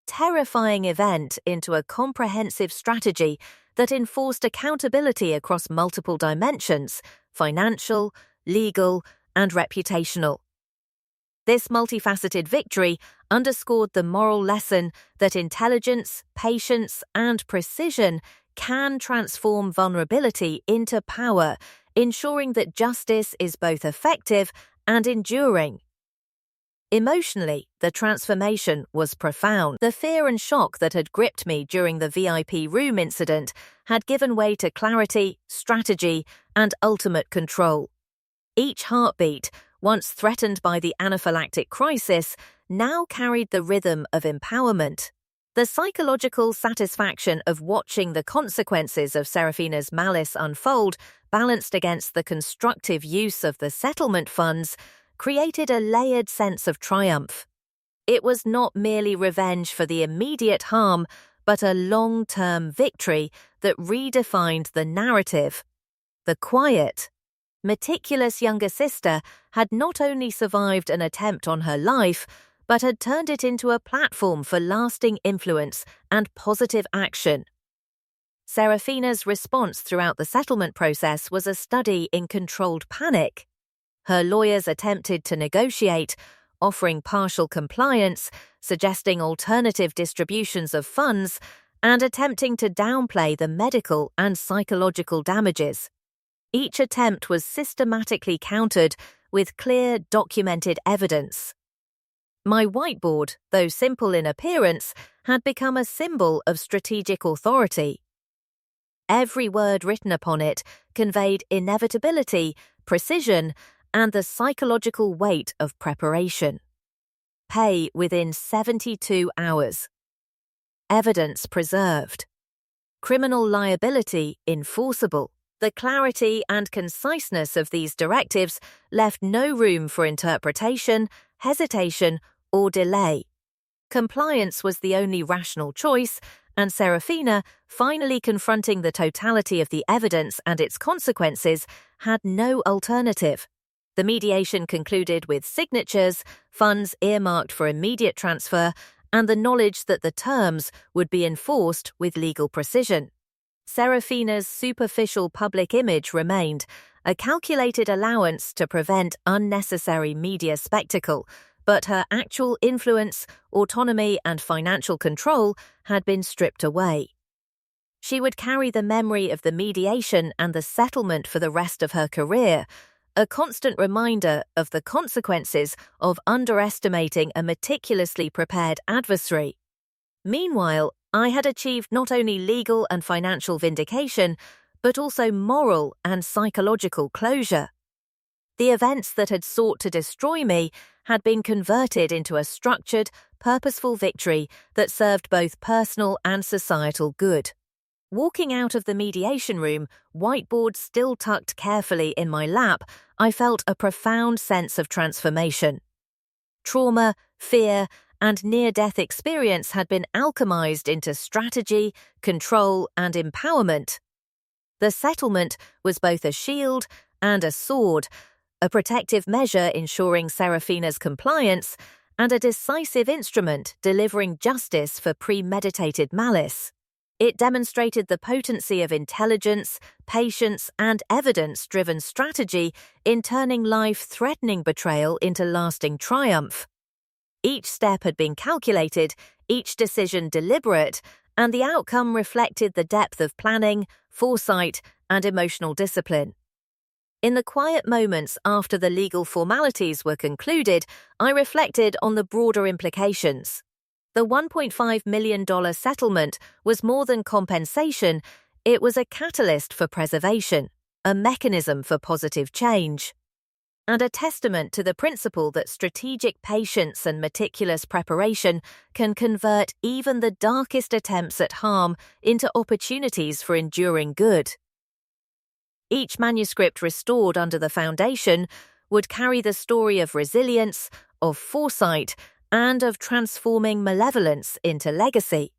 terrifying event into a comprehensive strategy that enforced accountability across multiple dimensions: financial, legal, and reputational. This multifaceted victory underscored the moral lesson that intelligence, patience, and precision can transform vulnerability into power, ensuring that justice is both effective and enduring. Emotionally, the transformation was profound. The fear and shock that had gripped me during the VIP room incident had given way to clarity, strategy, and ultimate control. Each heartbeat, once threatened by the anaphylactic crisis, now carried the rhythm of empowerment. The psychological satisfaction of watching the consequences of Seraphina's malice unfold, balanced against the constructive use of the settlement funds, created a layered sense of triumph. It was not merely revenge for the immediate harm, but a long-term victory that redefined the narrative. The quiet, meticulous younger sister had not only survived an attempt on her life, but had turned it into a platform for lasting influence and positive action. Seraphina's response throughout the settlement process was a study in controlled panic. Her lawyers attempted to negotiate, offering partial compliance, suggesting alternative distributions of funds, and attempting to downplay the medical and psychological damages. Each attempt was systematically countered with clear, documented evidence. My whiteboard, though simple in appearance, had become a symbol of strategic authority. Every word written upon it conveyed inevitability, precision, and the psychological weight of preparation. Pay within 72 hours. Evidence preserved. Criminal liability enforceable. The clarity and conciseness of these directives left no room for interpretation, hesitation, or delay. Compliance was the only rational choice, and Seraphina, finally confronting the totality of the evidence and its consequences, had no alternative. The mediation concluded with signatures, funds earmarked for immediate transfer, and the knowledge that the terms would be enforced with legal precision. Seraphina's superficial public image remained, a calculated allowance to prevent unnecessary media spectacle, but her actual influence, autonomy, and financial control had been stripped away. She would carry the memory of the mediation and the settlement for the rest of her career, a constant reminder of the consequences of underestimating a meticulously prepared adversary. Meanwhile, I had achieved not only legal and financial vindication, but also moral and psychological closure. The events that had sought to destroy me had been converted into a structured, purposeful victory that served both personal and societal good. Walking out of the mediation room, whiteboard still tucked carefully in my lap, I felt a profound sense of transformation. Trauma, fear, and near-death experience had been alchemized into strategy, control, and empowerment. The settlement was both a shield and a sword, a protective measure ensuring Seraphina's compliance, and a decisive instrument delivering justice for premeditated malice. It demonstrated the potency of intelligence, patience, and evidence-driven strategy in turning life-threatening betrayal into lasting triumph. Each step had been calculated, each decision deliberate, and the outcome reflected the depth of planning, foresight, and emotional discipline. In the quiet moments after the legal formalities were concluded, I reflected on the broader implications. The $1.5 million settlement was more than compensation, it was a catalyst for preservation, a mechanism for positive change, and a testament to the principle that strategic patience and meticulous preparation can convert even the darkest attempts at harm into opportunities for enduring good. Each manuscript restored under the foundation would carry the story of resilience, of foresight, and of transforming malevolence into legacy.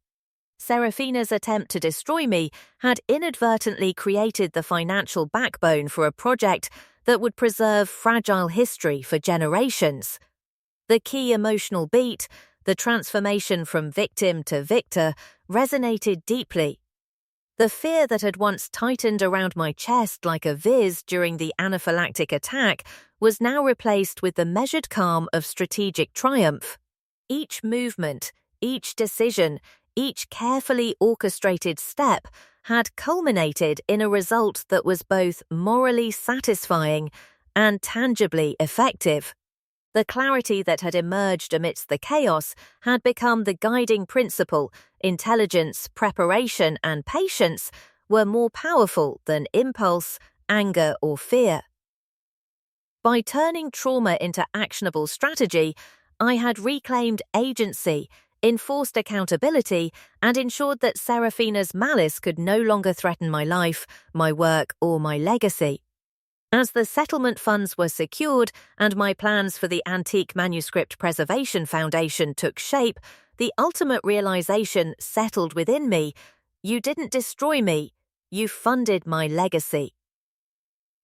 Seraphina's attempt to destroy me had inadvertently created the financial backbone for a project that would preserve fragile history for generations. The key emotional beat, the transformation from victim to victor, resonated deeply. The fear that had once tightened around my chest like a viz during the anaphylactic attack was now replaced with the measured calm of strategic triumph. Each movement, each decision, each carefully orchestrated step had culminated in a result that was both morally satisfying and tangibly effective. The clarity that had emerged amidst the chaos had become the guiding principle. Intelligence, preparation, and patience were more powerful than impulse, anger, or fear. By turning trauma into actionable strategy, I had reclaimed agency, enforced accountability, and ensured that Seraphina's malice could no longer threaten my life, my work, or my legacy. As the settlement funds were secured and my plans for the Antique Manuscript Preservation Foundation took shape, the ultimate realization settled within me: you didn't destroy me, you funded my legacy.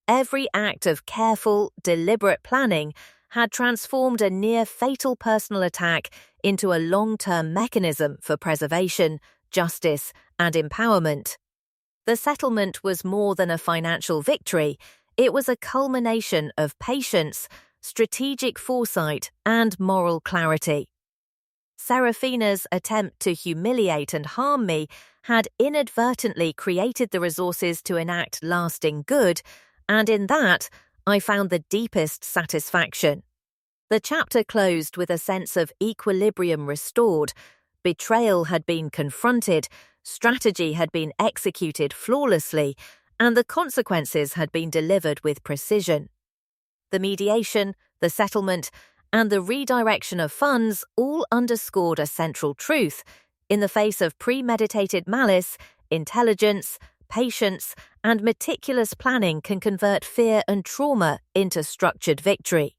Every act of careful, deliberate planning had transformed a near-fatal personal attack into a long-term mechanism for preservation, justice, and empowerment. The settlement was more than a financial victory. It was a culmination of patience, strategic foresight, and moral clarity. Seraphina's attempt to humiliate and harm me had inadvertently created the resources to enact lasting good, and in that, I found the deepest satisfaction. The chapter closed with a sense of equilibrium restored. Betrayal had been confronted, strategy had been executed flawlessly, and the consequences had been delivered with precision. The mediation, the settlement, and the redirection of funds all underscored a central truth. In the face of premeditated malice, intelligence, patience, and meticulous planning can convert fear and trauma into structured victory.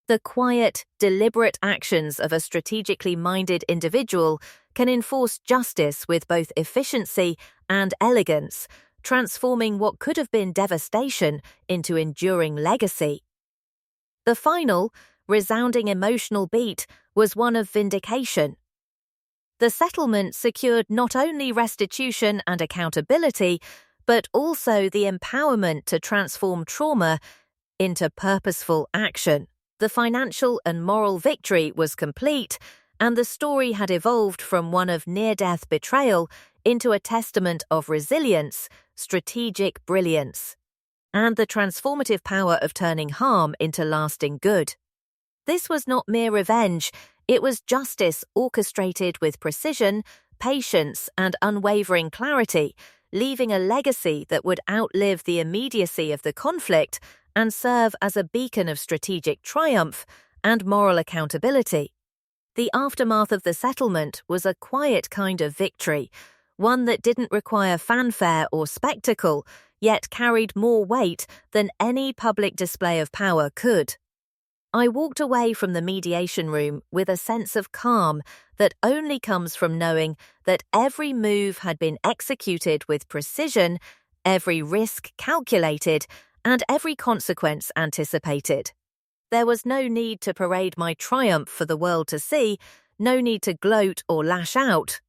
The quiet, deliberate actions of a strategically minded individual can enforce justice with both efficiency and elegance, transforming what could have been devastation into enduring legacy. The final, resounding emotional beat was one of vindication. The settlement secured not only restitution and accountability, but also the empowerment to transform trauma into purposeful action. The financial and moral victory was complete, and the story had evolved from one of near-death betrayal into a testament of resilience, strategic brilliance, and the transformative power of turning harm into lasting good. This was not mere revenge, it was justice orchestrated with precision, patience, and unwavering clarity, leaving a legacy that would outlive the immediacy of the conflict and serve as a beacon of strategic triumph and moral accountability. The aftermath of the settlement was a quiet kind of victory, one that didn't require fanfare or spectacle, yet carried more weight than any public display of power could. I walked away from the mediation room with a sense of calm that only comes from knowing that every move had been executed with precision, every risk calculated, and every consequence anticipated. There was no need to parade my triumph for the world to see, no need to gloat or lash out.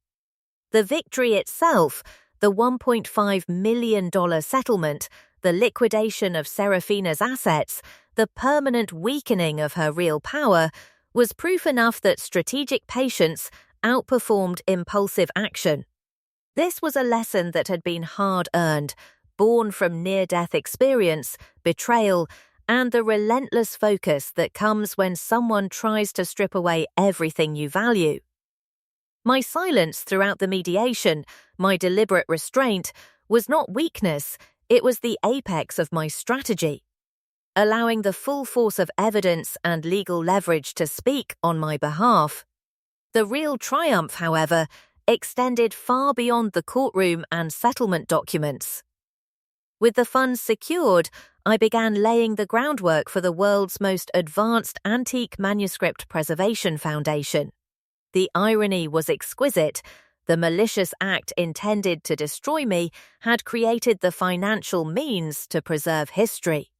The victory itself, the $1.5 million settlement, the liquidation of Seraphina's assets, the permanent weakening of her real power, was proof enough that strategic patience outperformed impulsive action. This was a lesson that had been hard-earned, born from near-death experience, betrayal, and the relentless focus that comes when someone tries to strip away everything you value. My silence throughout the mediation, my deliberate restraint, was not weakness, it was the apex of my strategy. Allowing the full force of evidence and legal leverage to speak on my behalf. The real triumph, however, extended far beyond the courtroom and settlement documents. With the funds secured, I began laying the groundwork for the world's most advanced antique manuscript preservation foundation. The irony was exquisite. The malicious act intended to destroy me had created the financial means to preserve history.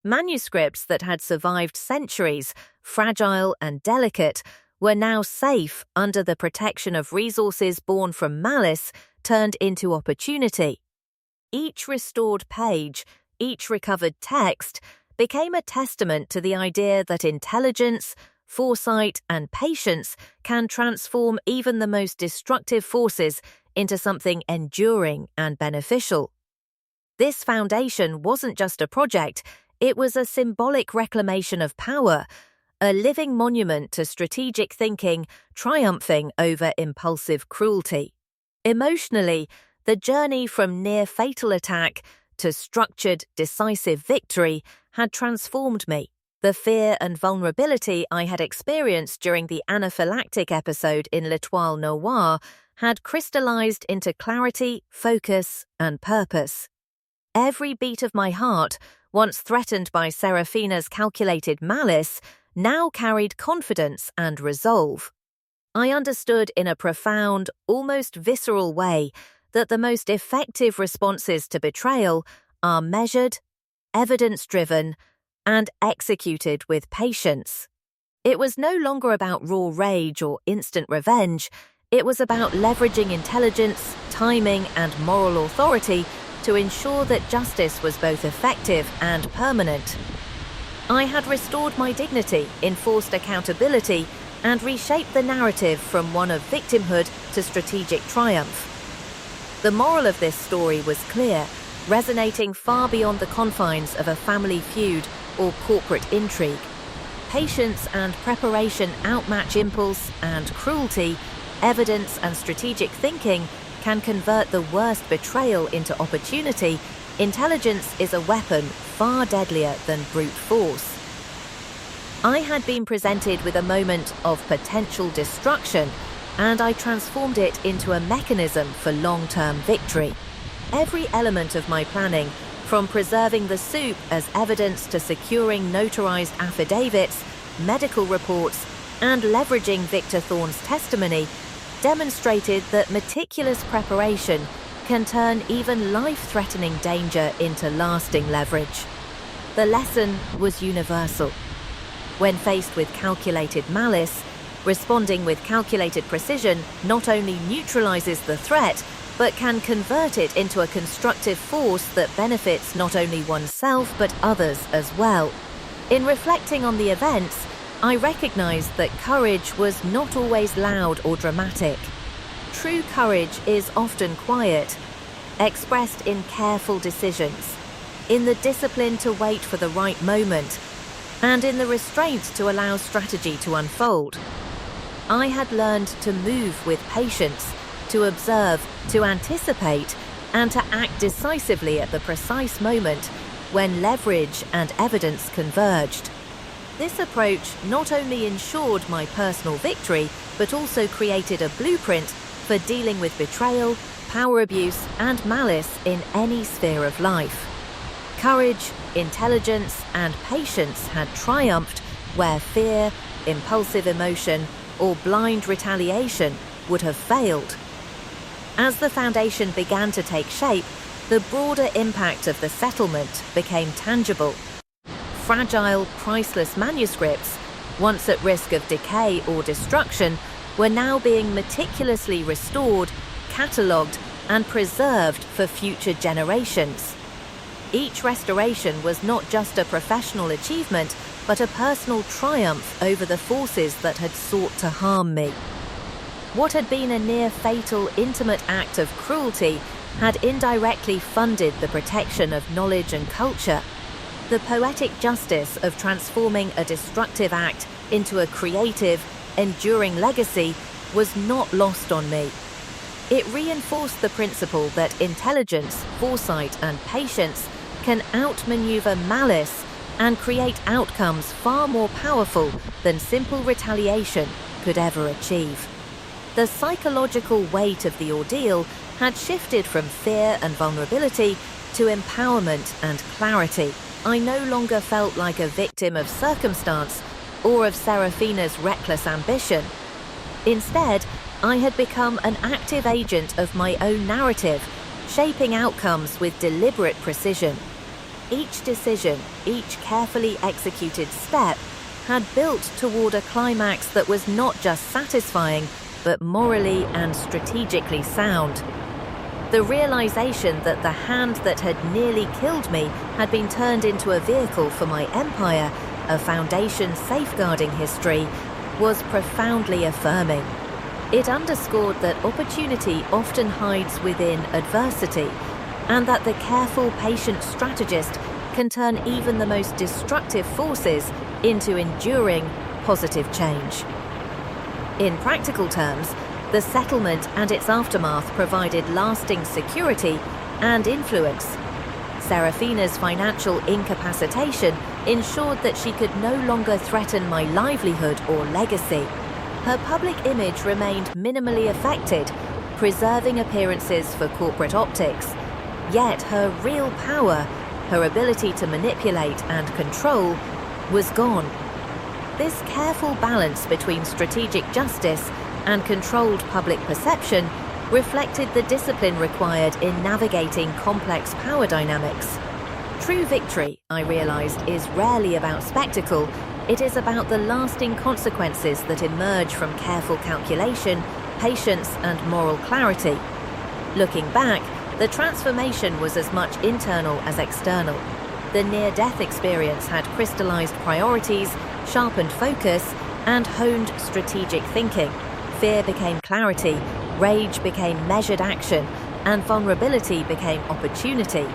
Manuscripts that had survived centuries, fragile and delicate, were now safe under the protection of resources born from malice turned into opportunity. Each restored page, each recovered text, became a testament to the idea that intelligence, foresight, and patience can transform even the most destructive forces into something enduring and beneficial. This foundation wasn't just a project, it was a symbolic reclamation of power, a living monument to strategic thinking triumphing over impulsive cruelty. Emotionally, the journey from near-fatal attack to structured, decisive victory had transformed me. The fear and vulnerability I had experienced during the anaphylactic episode in L'Étoile Noire had crystallized into clarity, focus, and purpose. Every beat of my heart, once threatened by Seraphina's calculated malice, now carried confidence and resolve. I understood in a profound, almost visceral way that the most effective responses to betrayal are measured, evidence-driven, and executed with patience. It was no longer about raw rage or instant revenge. It was about leveraging intelligence, timing, and moral authority to ensure that justice was both effective and permanent. I had restored my dignity, enforced accountability, and reshaped the narrative from one of victimhood to strategic triumph. The moral of this story was clear, resonating far beyond the confines of a family feud or corporate intrigue. Patience and preparation outmatch impulse and cruelty. Evidence and strategic thinking can convert the worst betrayal into opportunity. Intelligence is a weapon far deadlier than brute force. I had been presented with a moment of potential destruction, and I transformed it into a mechanism for long-term victory. Every element of my planning, from preserving the soup as evidence to securing notarized affidavits, medical reports, and leveraging Victor Thorne's testimony, demonstrated that meticulous preparation can turn even life-threatening danger into lasting leverage. The lesson was universal. When faced with calculated malice, responding with calculated precision not only neutralizes the threat, but can convert it into a constructive force that benefits not only oneself but others as well. In reflecting on the events, I recognized that courage was not always loud or dramatic. True courage is often quiet, expressed in careful decisions, in the discipline to wait for the right moment, and in the restraint to allow strategy to unfold. I had learned to move with patience, to observe, to anticipate, and to act decisively at the precise moment when leverage and evidence converged. This approach not only ensured my personal victory, but also created a blueprint for dealing with betrayal, power abuse, and malice in any sphere of life. Courage, intelligence, and patience had triumphed where fear, impulsive emotion, or blind retaliation would have failed. As the foundation began to take shape, the broader impact of the settlement became tangible. Fragile, priceless manuscripts, once at risk of decay or destruction, were now being meticulously restored, catalogued, and preserved for future generations. Each restoration was not just a professional achievement, but a personal triumph over the forces that had sought to harm me. What had been a near-fatal, intimate act of cruelty had indirectly funded the protection of knowledge and culture. The poetic justice of transforming a destructive act into a creative, enduring legacy was not lost on me. It reinforced the principle that intelligence, foresight, and patience can outmaneuver malice and create outcomes far more powerful than simple retaliation could ever achieve. The psychological weight of the ordeal had shifted from fear and vulnerability to empowerment and clarity. I no longer felt like a victim of circumstance or of Seraphina's reckless ambition. Instead, I had become an active agent of my own narrative, shaping outcomes with deliberate precision. Each decision, each carefully executed step, had built toward a climax that was not just satisfying, but morally and strategically sound. The realization that the hand that had nearly killed me had been turned into a vehicle for my empire, a foundation safeguarding history, was profoundly affirming. It underscored that opportunity often hides within adversity, and that the careful, patient strategist can turn even the most destructive forces into enduring, positive change. In practical terms, the settlement and its aftermath provided lasting security and influence. Seraphina's financial incapacitation ensured that she could no longer threaten my livelihood or legacy. Her public image remained minimally affected, preserving appearances for corporate optics. Yet her real power, her ability to manipulate and control, was gone. This careful balance between strategic justice and controlled public perception reflected the discipline required in navigating complex power dynamics. True victory, I realized, is rarely about spectacle. It is about the lasting consequences that emerge from careful calculation, patience, and moral clarity. Looking back, the transformation was as much internal as external. The near-death experience had crystallized priorities, sharpened focus, and honed strategic thinking. Fear became clarity, rage became measured action, and vulnerability became opportunity.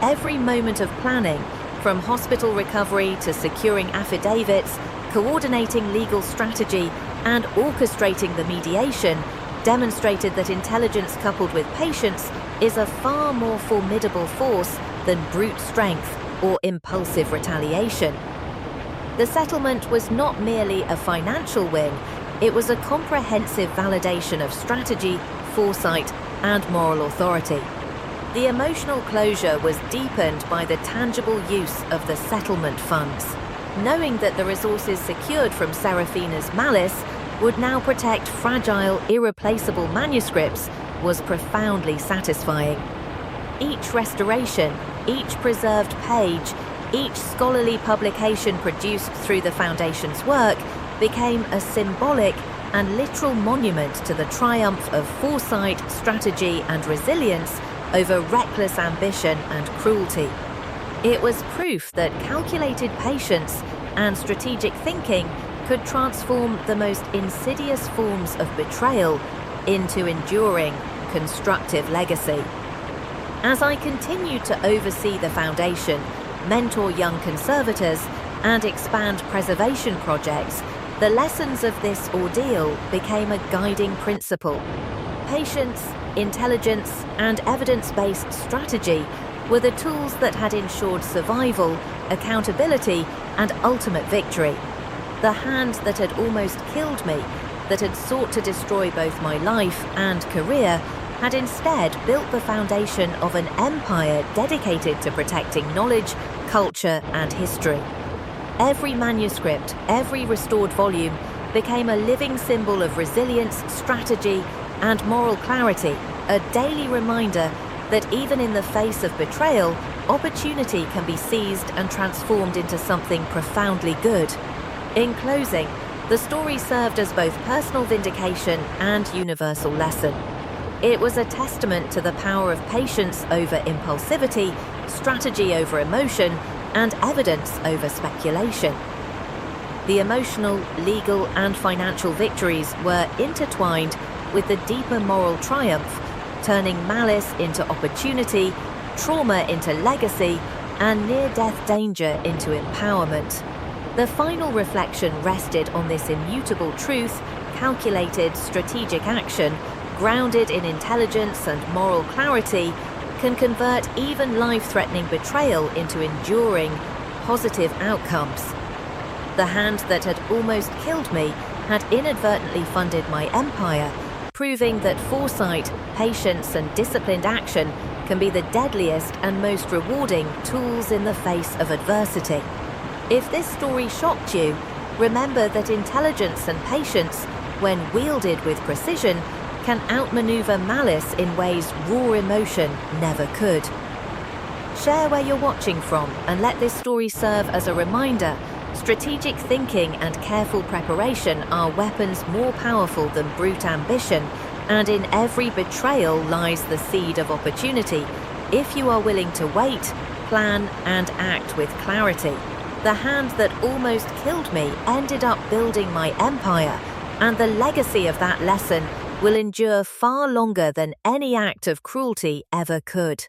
Every moment of planning, from hospital recovery to securing affidavits, coordinating legal strategy, and orchestrating the mediation, demonstrated that intelligence coupled with patience is a far more formidable force than brute strength or impulsive retaliation. The settlement was not merely a financial win, it was a comprehensive validation of strategy, foresight, and moral authority. The emotional closure was deepened by the tangible use of the settlement funds. Knowing that the resources secured from Seraphina's malice would now protect fragile, irreplaceable manuscripts was profoundly satisfying. Each restoration, each preserved page, each scholarly publication produced through the Foundation's work became a symbolic and literal monument to the triumph of foresight, strategy, and resilience over reckless ambition and cruelty. It was proof that calculated patience and strategic thinking could transform the most insidious forms of betrayal into enduring, constructive legacy. As I continued to oversee the Foundation, mentor young conservators, and expand preservation projects, the lessons of this ordeal became a guiding principle. Patience, intelligence, and evidence-based strategy were the tools that had ensured survival, accountability, and ultimate victory. The hand that had almost killed me, that had sought to destroy both my life and career, had instead built the foundation of an empire dedicated to protecting knowledge, culture, and history. Every manuscript, every restored volume became a living symbol of resilience, strategy, and moral clarity, a daily reminder that even in the face of betrayal, opportunity can be seized and transformed into something profoundly good. In closing, the story served as both personal vindication and universal lesson. It was a testament to the power of patience over impulsivity, strategy over emotion, and evidence over speculation. The emotional, legal, and financial victories were intertwined with the deeper moral triumph, turning malice into opportunity, trauma into legacy, and near-death danger into empowerment. The final reflection rested on this immutable truth: calculated, strategic action, grounded in intelligence and moral clarity, can convert even life-threatening betrayal into enduring, positive outcomes. The hand that had almost killed me had inadvertently funded my empire, proving that foresight, patience, and disciplined action can be the deadliest and most rewarding tools in the face of adversity. If this story shocked you, remember that intelligence and patience, when wielded with precision, can outmaneuver malice in ways raw emotion never could. Share where you're watching from and let this story serve as a reminder: strategic thinking and careful preparation are weapons more powerful than brute ambition, and in every betrayal lies the seed of opportunity, if you are willing to wait, plan, and act with clarity. The hand that almost killed me ended up building my empire, and the legacy of that lesson will endure far longer than any act of cruelty ever could.